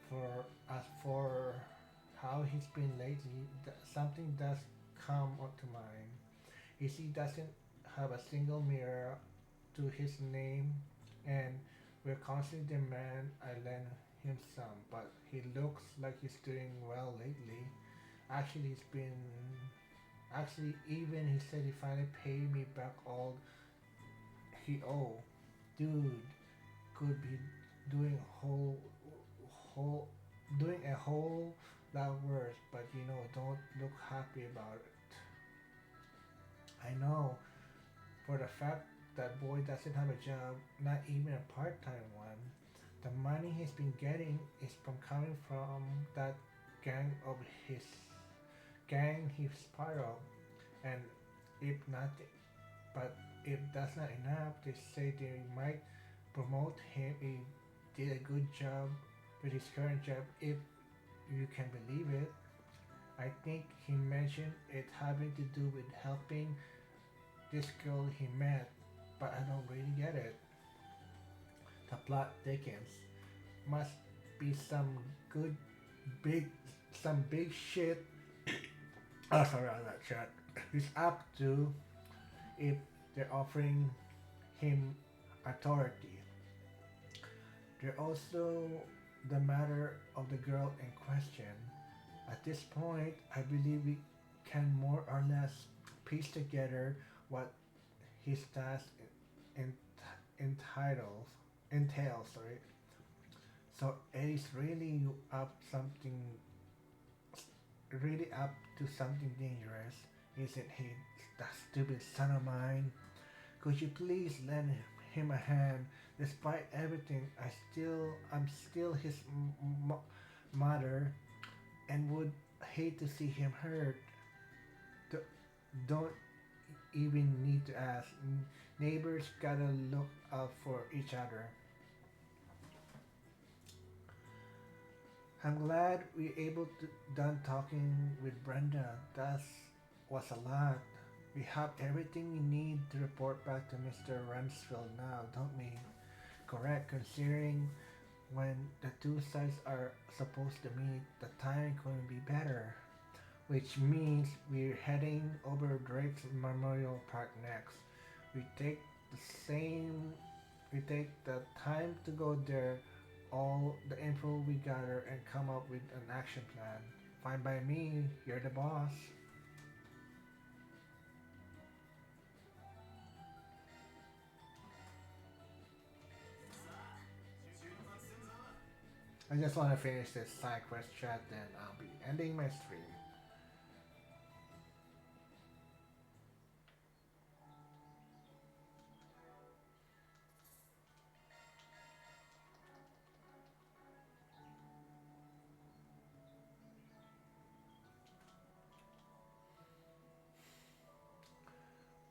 For as for how he's been lately, something does come up to mind. Is he doesn't have a single mirror to his name, and we're constantly demand I lend him some, but he looks like he's doing well lately. Actually, he's been actually even he said he finally paid me back all he owed. Dude, could be doing whole doing a whole lot worse, but don't look happy about it. I know for the fact that boy doesn't have a job, not even a part-time one. The money he's been getting is from coming from that gang of his gang he's part of, and if not, but if that's not enough, they say they might promote him if he did a good job with his current job, if you can believe it. I think he mentioned it having to do with helping this girl he met, but I don't really get it. The plot thickens. Must be good big some big shit. Oh, sorry, I'm not chat. He's up to if they're offering him authority. There also the matter of the girl in question. At this point, I believe we can more or less piece together what his task en- entitles entails. Sorry. So Eddie's really up to something dangerous, isn't he? That stupid son of mine. Could you please lend him a hand? Despite everything, I'm still his mother, and would hate to see him hurt. D- don't even need to ask. Neighbors gotta look out for each other. I'm glad we able to done talking with Brenda. That was a lot. We have everything we need to report back to Mr. Ramsfield now, don't we? Correct, considering when the two sides are supposed to meet, the timing couldn't be better. Which means we're heading over Drake's Memorial Park next. We take the same we take the time to go there, all the info we gather and come up with an action plan. Fine by me, you're the boss. I just want to finish this side quest chat, then I'll be ending my stream.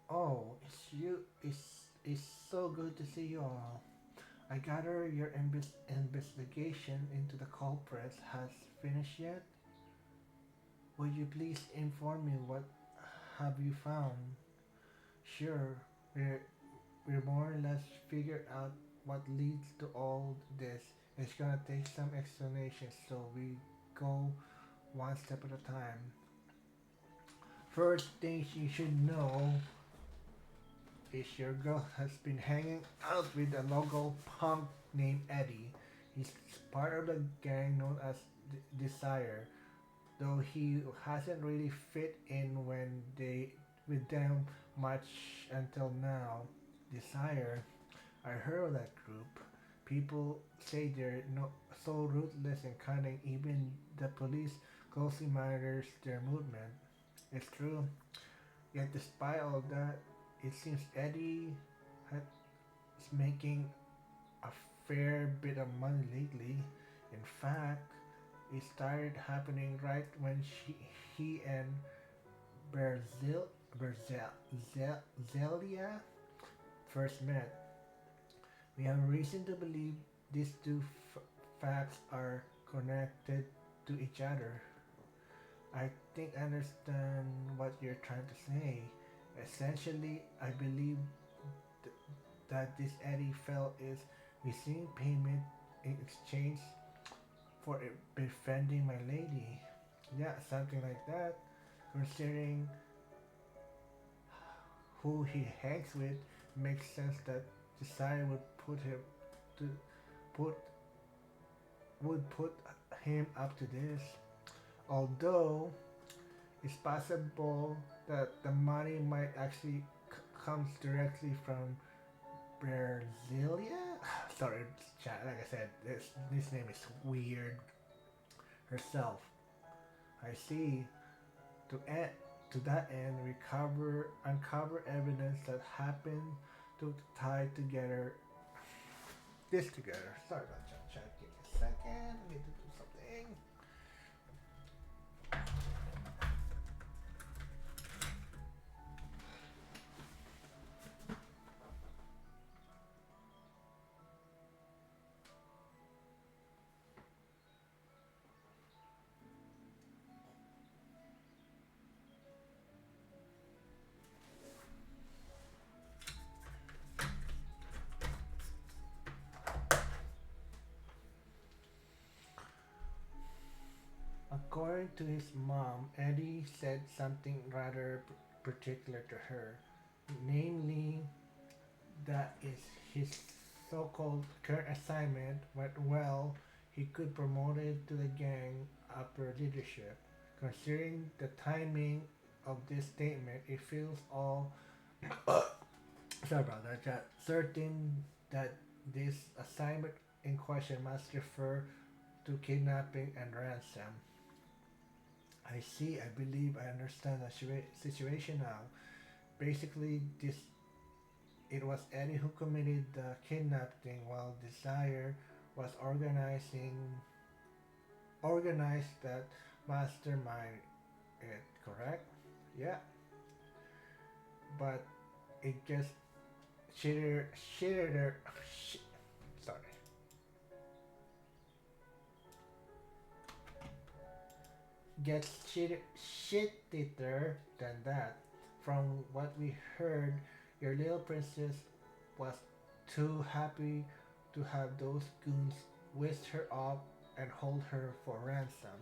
Oh, it's so good to see you all. I gather your investigation into the culprits has finished yet? Would you please inform me what have you found? Sure, we're, we're more or less figured out what leads to all this. It's gonna take some explanation, so we go one step at a time. First thing you should know is your girl has been hanging out with a local punk named Eddie. He's part of the gang known as Desire, though he hasn't really fit in with them much until now. Desire, I heard of that group. People say they're so ruthless and cunning, even the police closely monitors their movement. It's true. Yet despite all that, it seems Eddie is making a fair bit of money lately. In fact, it started happening right when he and Berzil, Zelia first met. We have reason to believe these two facts are connected to each other. I think I understand what you're trying to say. Essentially, I believe th- that this Eddie fell is receiving payment in exchange for befriending my lady. Yeah, something like that. Considering who he hangs with, makes sense that desire to put put him up to this. Although it's possible that the money might actually comes directly from Brasilia. Sorry, chat. Like I said, this name is weird. Herself. I see. To end, to that end, uncover evidence that happened to tie together this together. Sorry about that, chat. Give me a second. I need to do something. According to his mom, Eddie said something rather particular to her, namely that is his so-called current assignment went well, he could promoted to the gang upper leadership. Considering the timing of this statement, it feels all sorry about that. Certain that this assignment in question must refer to kidnapping and ransom. I see. I believe I understand the situation now. Basically, this it was Eddie who committed the kidnapping while Desire was organized that mastermind it, correct? Yeah. But it just shitter sorry. Gets shittier than that. From what we heard, your little princess was too happy to have those goons whisk her off and hold her for ransom.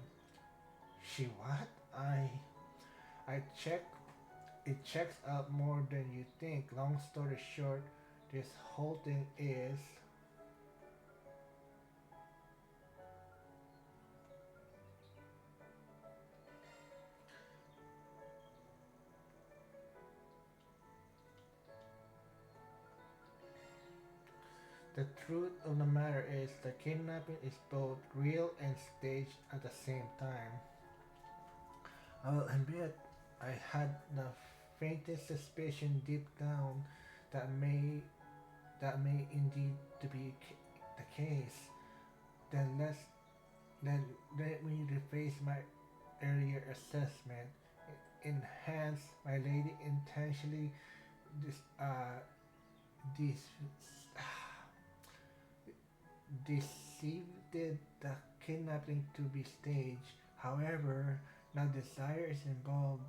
She what? I checked. It checks out more than you think. Long story short, this whole thing is the truth of the matter is the kidnapping is both real and staged at the same time. I will admit I had the faintest suspicion deep down that may indeed to be the case. Then then let me rephrase my earlier assessment. Enhance my lady intentionally dis, uh, dis, deceived the kidnapping to be staged. However, now desire is involved.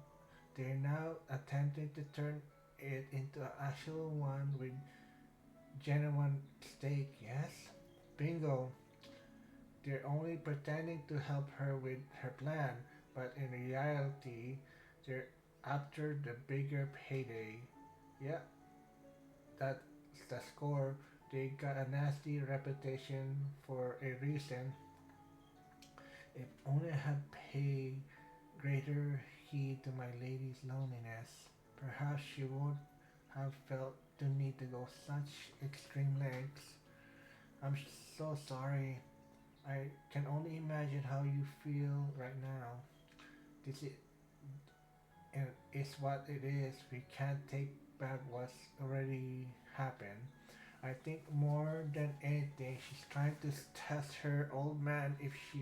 They're now attempting to turn it into an actual one with genuine stake, yes? Bingo. They're only pretending to help her with her plan, but in reality, they're after the bigger payday. Yeah, that's the score. They got a nasty reputation for a reason. If only I had paid greater heed to my lady's loneliness, perhaps she would have felt the need to go such extreme lengths. I'm so sorry. I can only imagine how you feel right now. This is what it is. We can't take back what's already happened. I think more than anything, she's trying to test her old man if she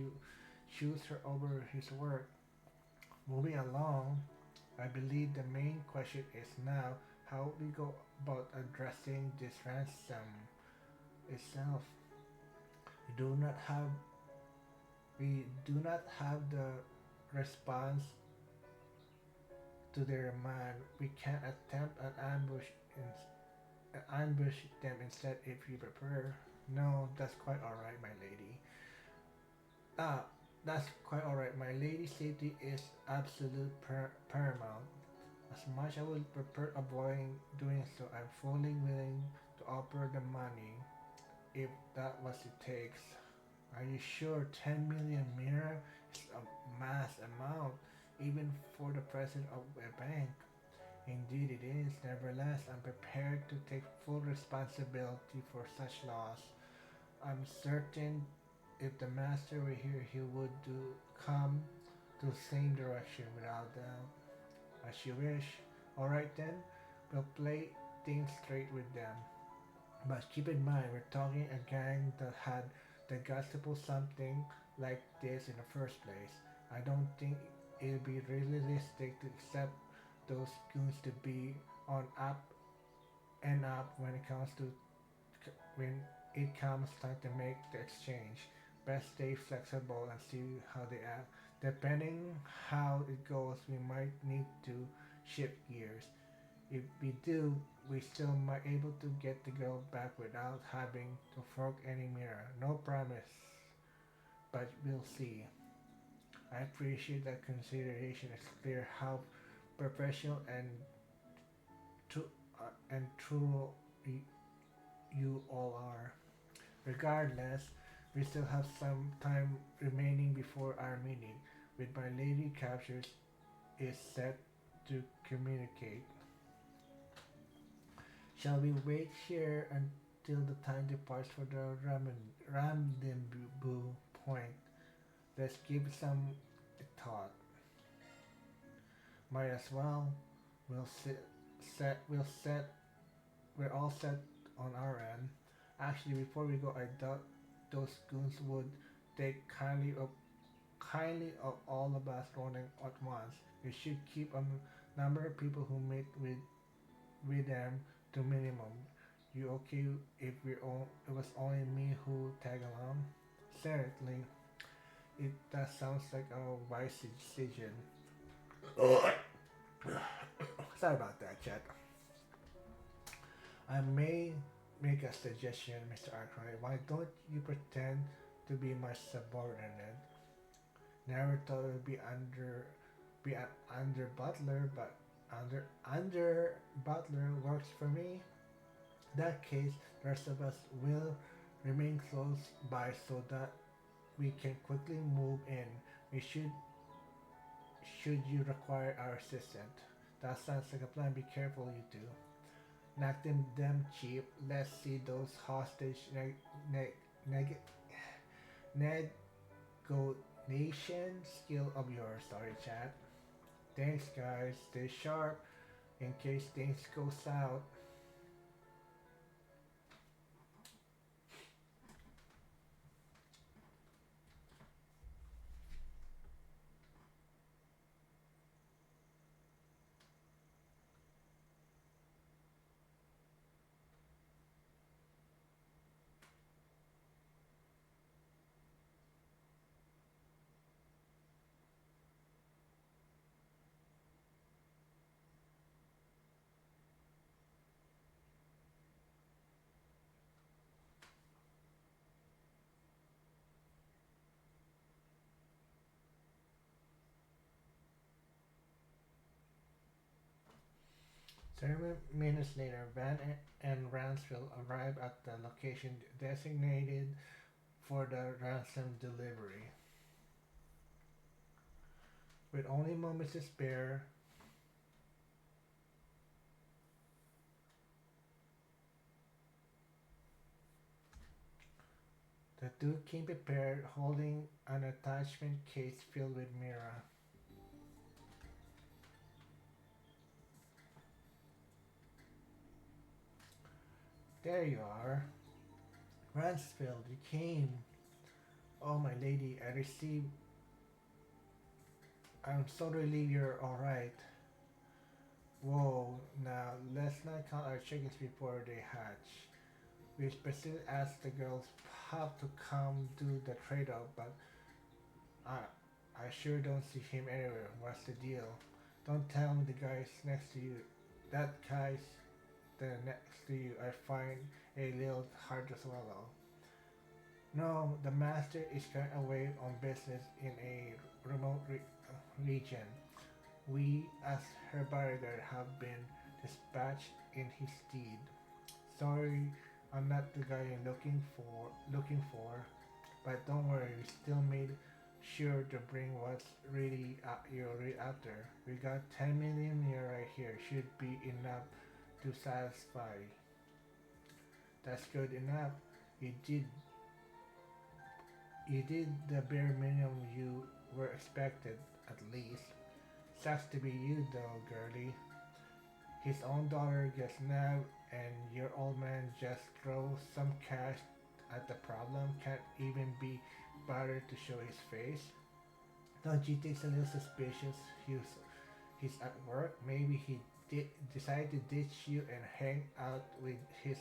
choose her over his work. Moving along, I believe the main question is now how we go about addressing this ransom itself. We do not have we do not have the response to their man. We can attempt an ambush them instead if you prefer. No, that's quite alright, my lady. Ah, that's quite alright. My lady's safety is absolute paramount. As much I would prefer avoiding doing so, I'm fully willing to offer the money if that what it takes. Are you sure 10 million mira is a mass amount, even for the president of a bank? Indeed it is. Nevertheless, I'm prepared to take full responsibility for such loss. I'm certain if the master were here, he would do come to the same direction without doubt. As you wish. Alright then, we'll play things straight with them. But keep in mind, we're talking a gang that had the guts to pull something like this in the first place. I don't think it'd be realistic to accept those goons to be on up and up when it comes time to make the exchange. Best stay flexible and see how they act. Depending how it goes, we might need to shift gears. If we do, we still might able to get the girl back without having to fork any mirror. No promise, but we'll see. I appreciate that consideration. It's clear how professional and true you all are. Regardless, we still have some time remaining before our meeting, with my lady captures is set to communicate. Shall we wait here until the time departs for the rendezvous point? Let's give some thought. Might as well. We'll sit, set. We'll set. We're all set on our end. Actually, before we go, I doubt those goons would take kindly of all of us running at once. We should keep a number of people who meet with them to minimum. You okay if it was only me who tag along? Certainly, it that sounds like a wise decision. Sorry about that, Chet. I may make a suggestion, Mr. Arkwright. Why don't you pretend to be my subordinate? Never thought it would be an under butler, but under butler works for me. In that case, the rest of us will remain close by so that we can quickly move in. We should you require our assistance. That sounds like a plan. Be careful, you two. Knock them cheap. Let's see those hostage neg- negotiation skill of yours. Sorry, chat. Thanks, guys. Stay sharp in case things go south. Seven minutes later, Van and Ransfield arrive at the location designated for the ransom delivery. With only moments to spare, The two came prepared, holding an attachment case filled with mirror. There you are. Ransfield, you came. Oh, my lady, I received. I'm so relieved you're alright. Whoa, now let's not count our chickens before they hatch. We specifically asked the girls have to come do the trade-off, but I, I sure don't see him anywhere. What's the deal? Don't tell me the guy's next to you. That guy's the next to you. I find a little hard to swallow. No, the master is currently away on business in a remote region. We, as her bodyguard, have been dispatched in his stead. Sorry, I'm not the guy you're looking for, but don't worry, we still made sure to bring what's really you're really after. We got 10 million here right here. Should be enough to satisfy. That's good enough. You did you did the bare minimum you were expected, at least. Sucks to be you though, girlie. His own daughter gets nabbed and your old man just throws some cash at the problem, can't even be bothered to show his face. Don't you think it's a little suspicious? He's at work. Maybe he decided to ditch you and hang out with his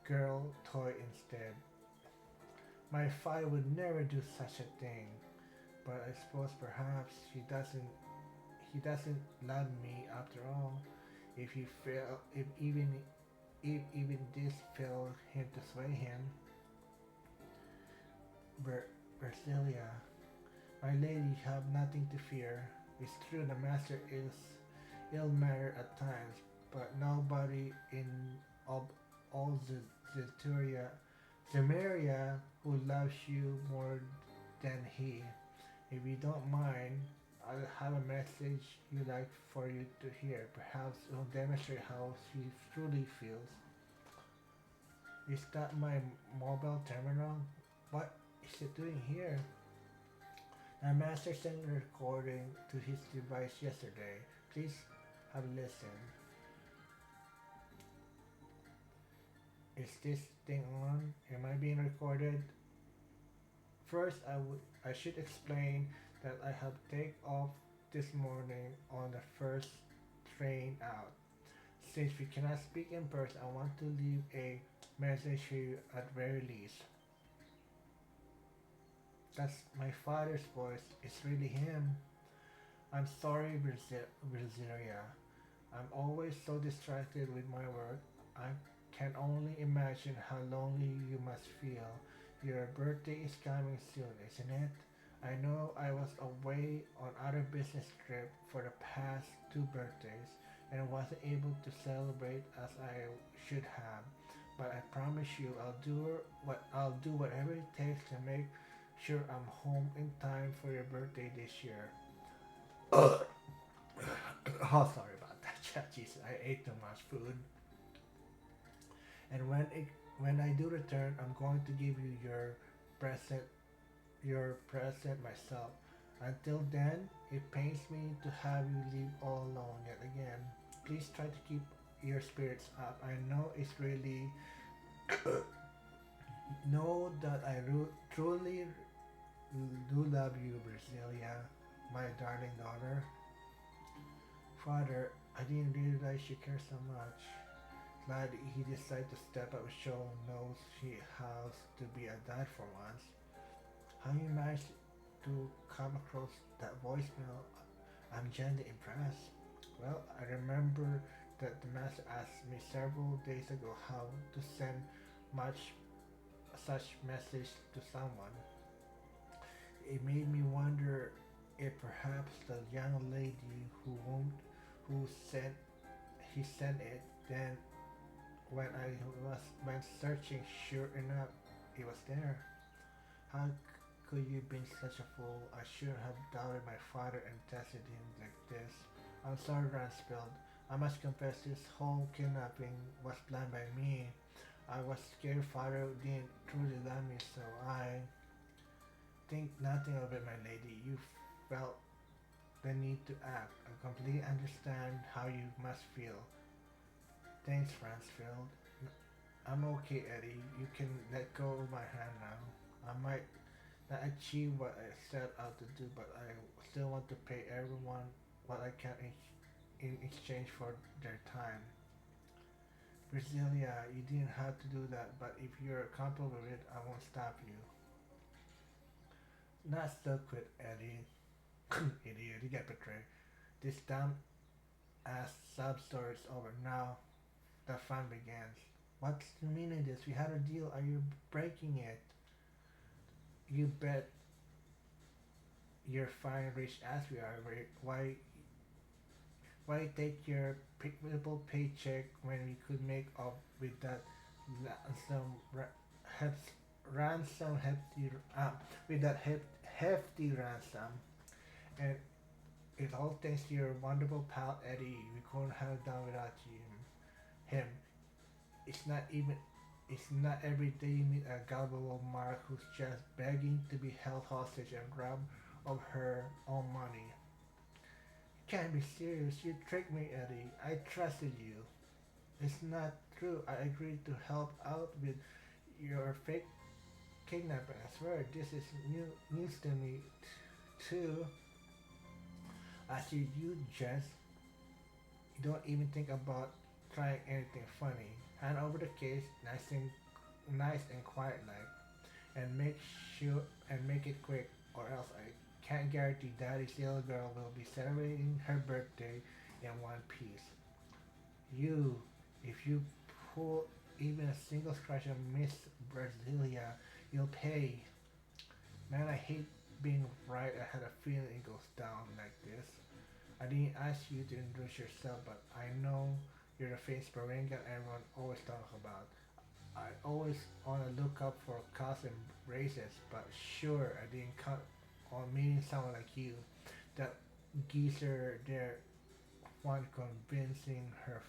girl toy instead. My father would never do such a thing, but I suppose perhaps he doesn't love me after all. If he fail, if even this failed him to sway him, Berselia, my lady, have nothing to fear. It's true the master is ill-mannered at times, but nobody in all Zemeria who loves you more than he. If you don't mind, I'll have a message you'd like for you to hear. Perhaps it will demonstrate how he truly feels. Is that my mobile terminal? What is it doing here? My master sent a recording to his device yesterday. Please have a listen. Is this thing on? Am I being recorded? First, I should explain that I have taken off this morning on the first train out. Since we cannot speak in person, I want to leave a message for you at very least. That's my father's voice. It's really him. I'm sorry, Virginia. I'm always so distracted with my work. I can only imagine how lonely you must feel. Your birthday is coming soon, isn't it? I know I was away on other business trip for the past two birthdays and wasn't able to celebrate as I should have. But I promise you I'll do whatever it takes to make sure I'm home in time for your birthday this year. Oh, sorry about that. Jeez, I ate too much food. And when I do return, I'm going to give you present your present myself. Until then, it pains me to have you leave all alone yet again. Please try to keep your spirits up. I know it's really know that truly do love you, Brasilia, my darling daughter. Father, I didn't realize you care so much. Glad he decided to step up and show knows he has to be a dad for once. How you managed to come across that voicemail, I'm genuinely impressed. Well, I remember that the master asked me several days ago how to send much such message to someone. It made me wonder if perhaps the young lady who sent he sent it. Then when I went searching, sure enough, it was there. How could you be such a fool? I should have doubted my father and tested him like this. I'm sorry, Ransfield. I must confess this whole kidnapping was planned by me. I was scared father didn't truly love me, so I think nothing of it, my lady. You felt the need to act. I completely understand how you must feel. Thanks, Fransfield. I'm okay, Eddie. You can let go of my hand now. I might not achieve what I set out to do, but I still want to pay everyone what I can in exchange for their time. Brasilia, you didn't have to do that, but if you're comfortable with it, I won't stop you. Not so quick, Eddie. Idiot, you get betrayed. This damn ass sub story is over. Now the fun begins. What's the meaning of this? We had a deal. Are you breaking it? You bet you're fine rich as we are. Why take your predictable paycheck when we could make off with that ransom, hef- ransom hefty, with that hefty ransom? And it all thanks to your wonderful pal Eddie. We couldn't have done without you. Him. It's not even. It's not every day you meet a gullible Mark who's just begging to be held hostage and robbed of her own money. You can't be serious. You tricked me, Eddie. I trusted you. It's not true. I agreed to help out with your fake kidnapping. I swear, this is news to me too. As you just don't even think about trying anything funny. Hand over the case, nice and quiet like, and make it quick, or else I can't guarantee Daddy's little girl will be celebrating her birthday in one piece. You, if you pull even a single scratch of Miss Brasilia, you'll pay. Man, I hate being right. I had a feeling it goes down like this. I didn't ask you to introduce yourself, but I know you're the famous Baringa everyone always talks about. I always on the lookout for costs and raises, but sure, I didn't count on meeting someone like you. That geezer there, one convincing her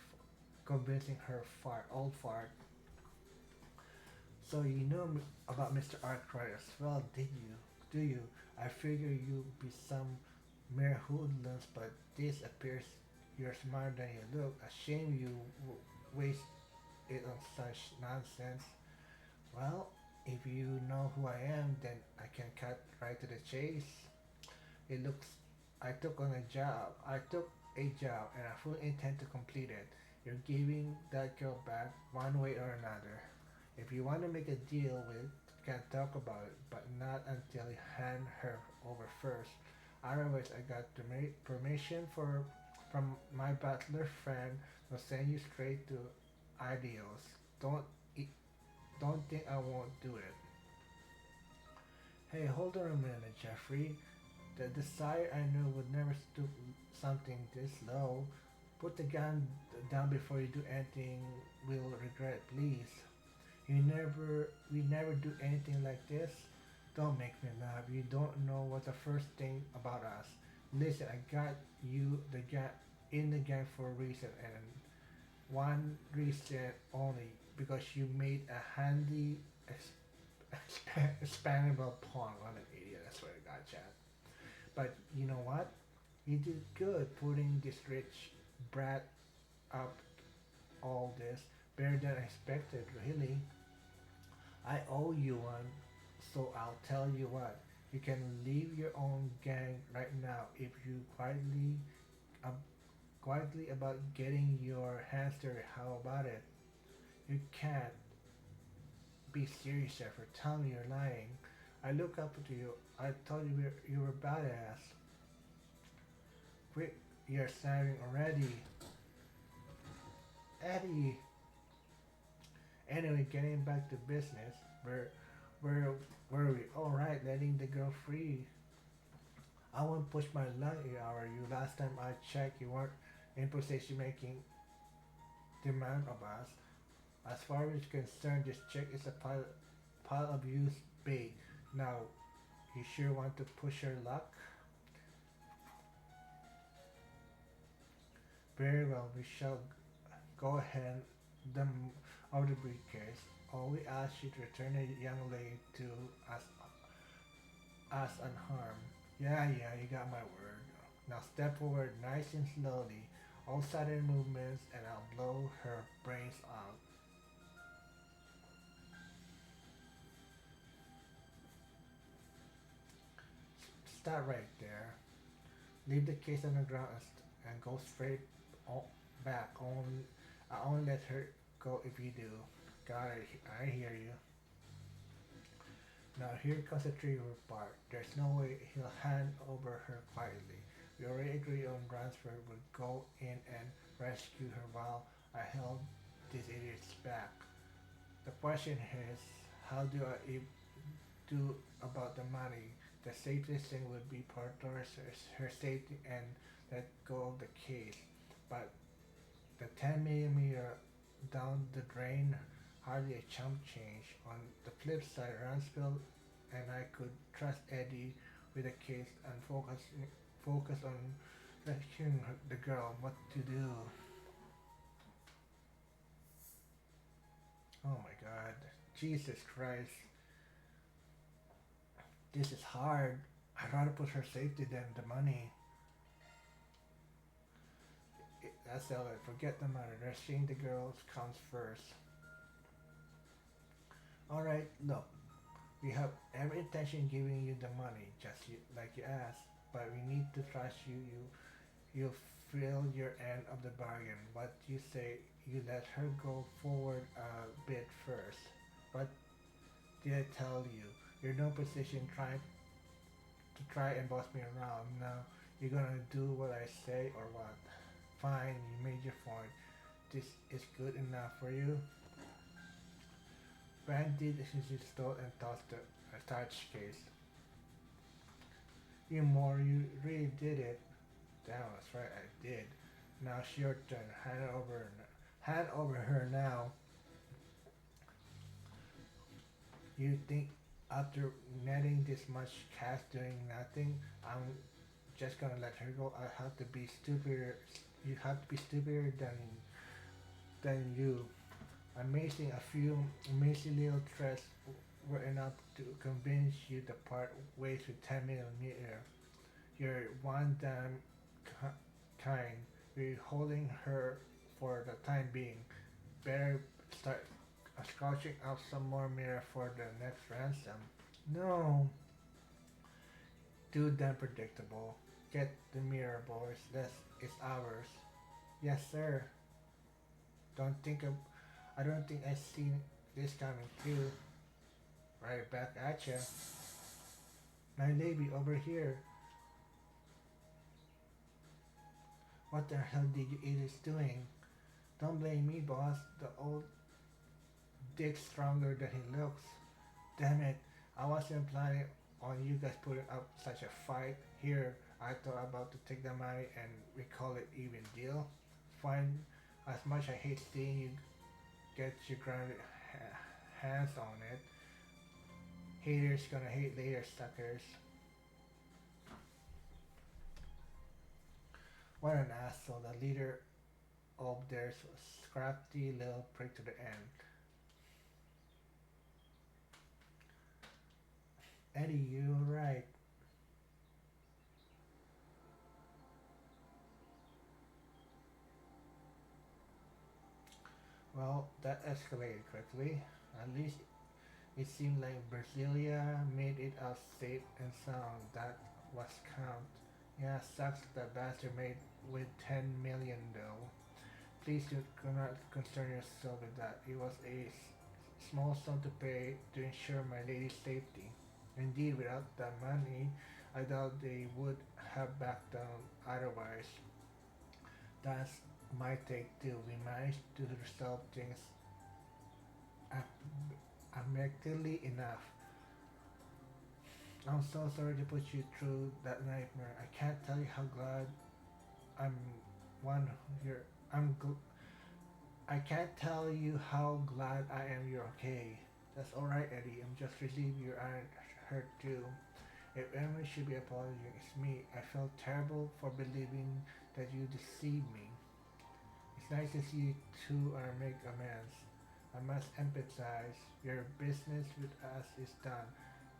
old fart. So you know about Mr. Arkwright as well, did you? Do you? I figure you'd be some mere hoodlums, but this appears you're smarter than you look. A shame you waste it on such nonsense. Well, if you know who I am, then I can cut right to the chase. It looks I took on a job. I took a job and I fully intend to complete it. You're giving that girl back one way or another. If you want to make a deal with, can talk about it, but not until you hand her over first. Otherwise, I got permission from my butler friend to send you straight to Ideals. Don't don't think I won't do it. Hey, hold on a minute, Jeffrey. The desire I knew would never stoop something this low. Put the gun down before you do anything we'll regret, please. We never do anything like this. Don't make me laugh. You don't know what the first thing about us. Listen, I got you the gang in the gang for a reason and one reason only because you made a handy expandable pawn. What an idiot! I swear to God, Chad. But you know what? You did good putting this rich brat up all this. Better than expected, really. I owe you one, so I'll tell you what. You can leave your own gang right now if you uh, quietly about getting your hands dirty. How about it? You can't be serious, Jeffrey. Tell me you're lying. I look up to you. I told you were badass. Quit your snapping already, Eddie. Anyway, getting back to business. Where were we? All right, letting the girl free. I won't push my luck here, are you? Last time I checked, you weren't in position making demand of us. As far as concerned, this chick is a pile of used bait. Now, you sure want to push your luck? Very well, we shall go ahead the of the briefcase. All we ask you to return the young lady to us, us unharmed. Yeah, yeah, you got my word. Now step forward nice and slowly. All sudden movements, and I'll blow her brains out. Start right there. Leave the case on the ground and go straight back. I only let her go if you do. Got it. I hear you. Now here comes the tricky part. There's no way he'll hand over her quietly. We already agreed on Ransford would go in and rescue her while I held these idiots back. The question is, how do I do about the money? The safest thing would be prioritize her safety and let go of the case. But the 10 millimeter down the drain, hardly a chump change. On the flip side, Ransfield and I could trust Eddie with the case and focus on rescuing the girl. What to do? Oh my God, Jesus Christ, this is hard. I'd rather put her safety than the money. That's all right. Forget the money. Rescuing the girls comes first. All right, look. We have every intention giving you the money, just like you asked. But we need to trust you. You fill your end of the bargain. What you say? You let her go forward a bit first. What did I tell you? You're no position trying to try and boss me around. Now you're gonna do what I say or what? Fine, you made your point. This is good enough for you. Brand did as she stole and tossed the touch case. You more, you really did it. Damn, that's right, I did. Now it's your turn. Hand over her now. You think after netting this much cash doing nothing, I'm just gonna let her go? I have to be stupider. You have to be stupider than you. Amazing, a few amazing little threats were enough to convince you the part weighs with 10 millimeter. You're one damn kind. We're holding her for the time being. Better start scratching out some more mirror for the next ransom. No, too damn predictable. Get the mirror, boys. It's ours. Yes, sir. Don't think of. I don't think I seen this coming too. Right back at ya. My lady over here. What the hell did you idiots doing? Don't blame me, boss. The old dick's stronger than he looks. Damn it. I wasn't planning on you guys putting up such a fight. Here, I thought about to take the money and we call it even deal. Fine. As much I hate seeing you get your grounded hands on it. Haters gonna hate later, suckers. What an asshole. The leader of theirs was scrappy little prick to the end. Eddie, you right. Well, that escalated quickly. At least it seemed like Brasilia made it out safe and sound. That was count. Yeah, sucks that bastard made with 10 million though. Please do not concern yourself with that. It was a small sum to pay to ensure my lady's safety. Indeed, without that money, I doubt they would have backed down otherwise. That's my take too. We managed to resolve things amicably enough. I'm so sorry to put you through that nightmare. I can't tell you how glad I'm one you're I'm gl- I can't tell you how glad I am you're okay. That's alright, Eddie. I'm just relieved you aren't hurt too. If anyone should be apologizing, it's me. I felt terrible for believing that you deceived me. It's nice to see you two are make amends. I must empathize. Your business with us is done.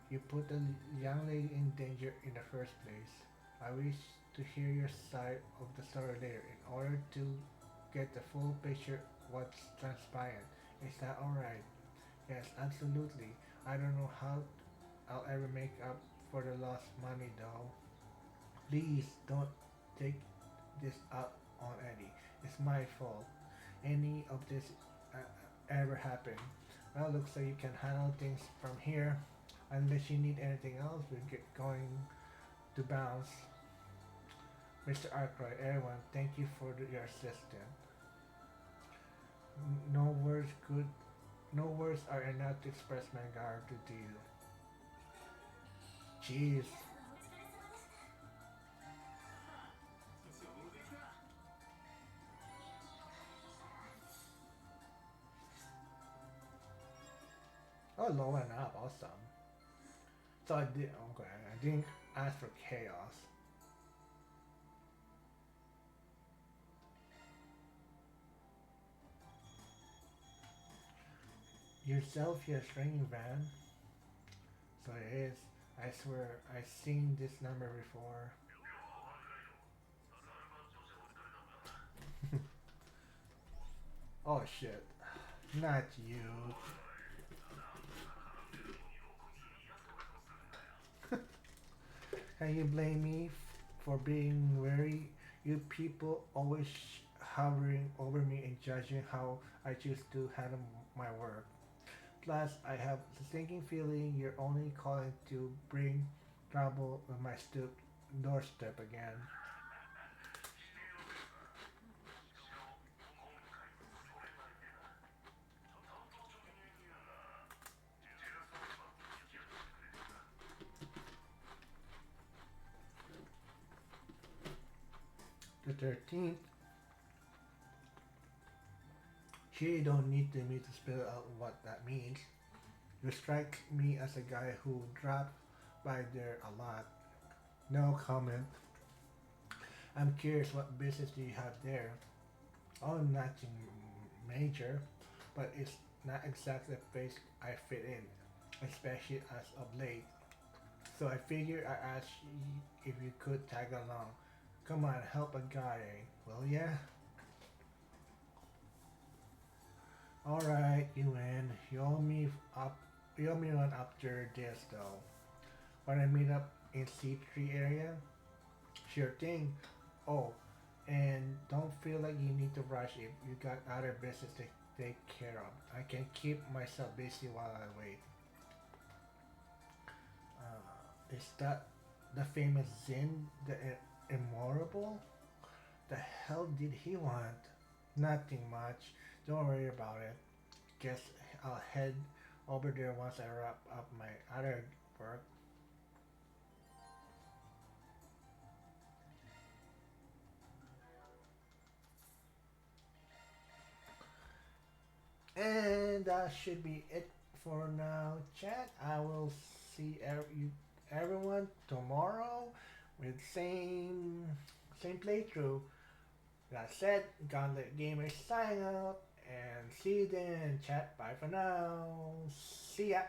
You put the young lady in danger in the first place. I wish to hear your side of the story later in order to get the full picture what's transpired. Is that alright? Yes, absolutely. I don't know how I'll ever make up for the lost money though. Please don't take this out on Eddie. It's my fault. Any of this uh, ever happened. Well, looks like you can handle things from here. Unless you need anything else, we'll get going to bounce. Mr. Arkwright, everyone, thank you for your assistance. No words could, no words are enough to express my gratitude to you. Jeez. 上出来 Oh, low and up, awesome. So I did, okay, I didn't ask for chaos. Yourself, yes, ringing van. So it is. I swear, I've seen this number before. Oh shit. Not you. Can you blame me for being wary? You people always hovering over me and judging how I choose to handle my work. Plus, I have the sinking feeling you're only calling to bring trouble on my doorstep again. The 13th, she don't need me to spell out what that means. You strike me as a guy who dropped by there a lot. No comment. I'm curious what business do you have there? Oh, nothing major, but it's not exactly a place I fit in, especially as of late. So I figured I asked you if you could tag along. Come on, help a guy, eh? Will ya? Alright, you win. You owe me up. You owe me one after this though. Wanna meet up in C3 area? Sure thing. Oh, and don't feel like you need to rush if you got other business to take care of. I can keep myself busy while I wait. Is that the famous Zin, the immortal? The hell did he want? Nothing much. Don't worry about it. Guess I'll head over there once I wrap up my other work. And that should be it for now, chat. I will see everyone tomorrow with same playthrough. That said, Gauntlet Gamers sign up and see you then, chat. Bye for now. See ya.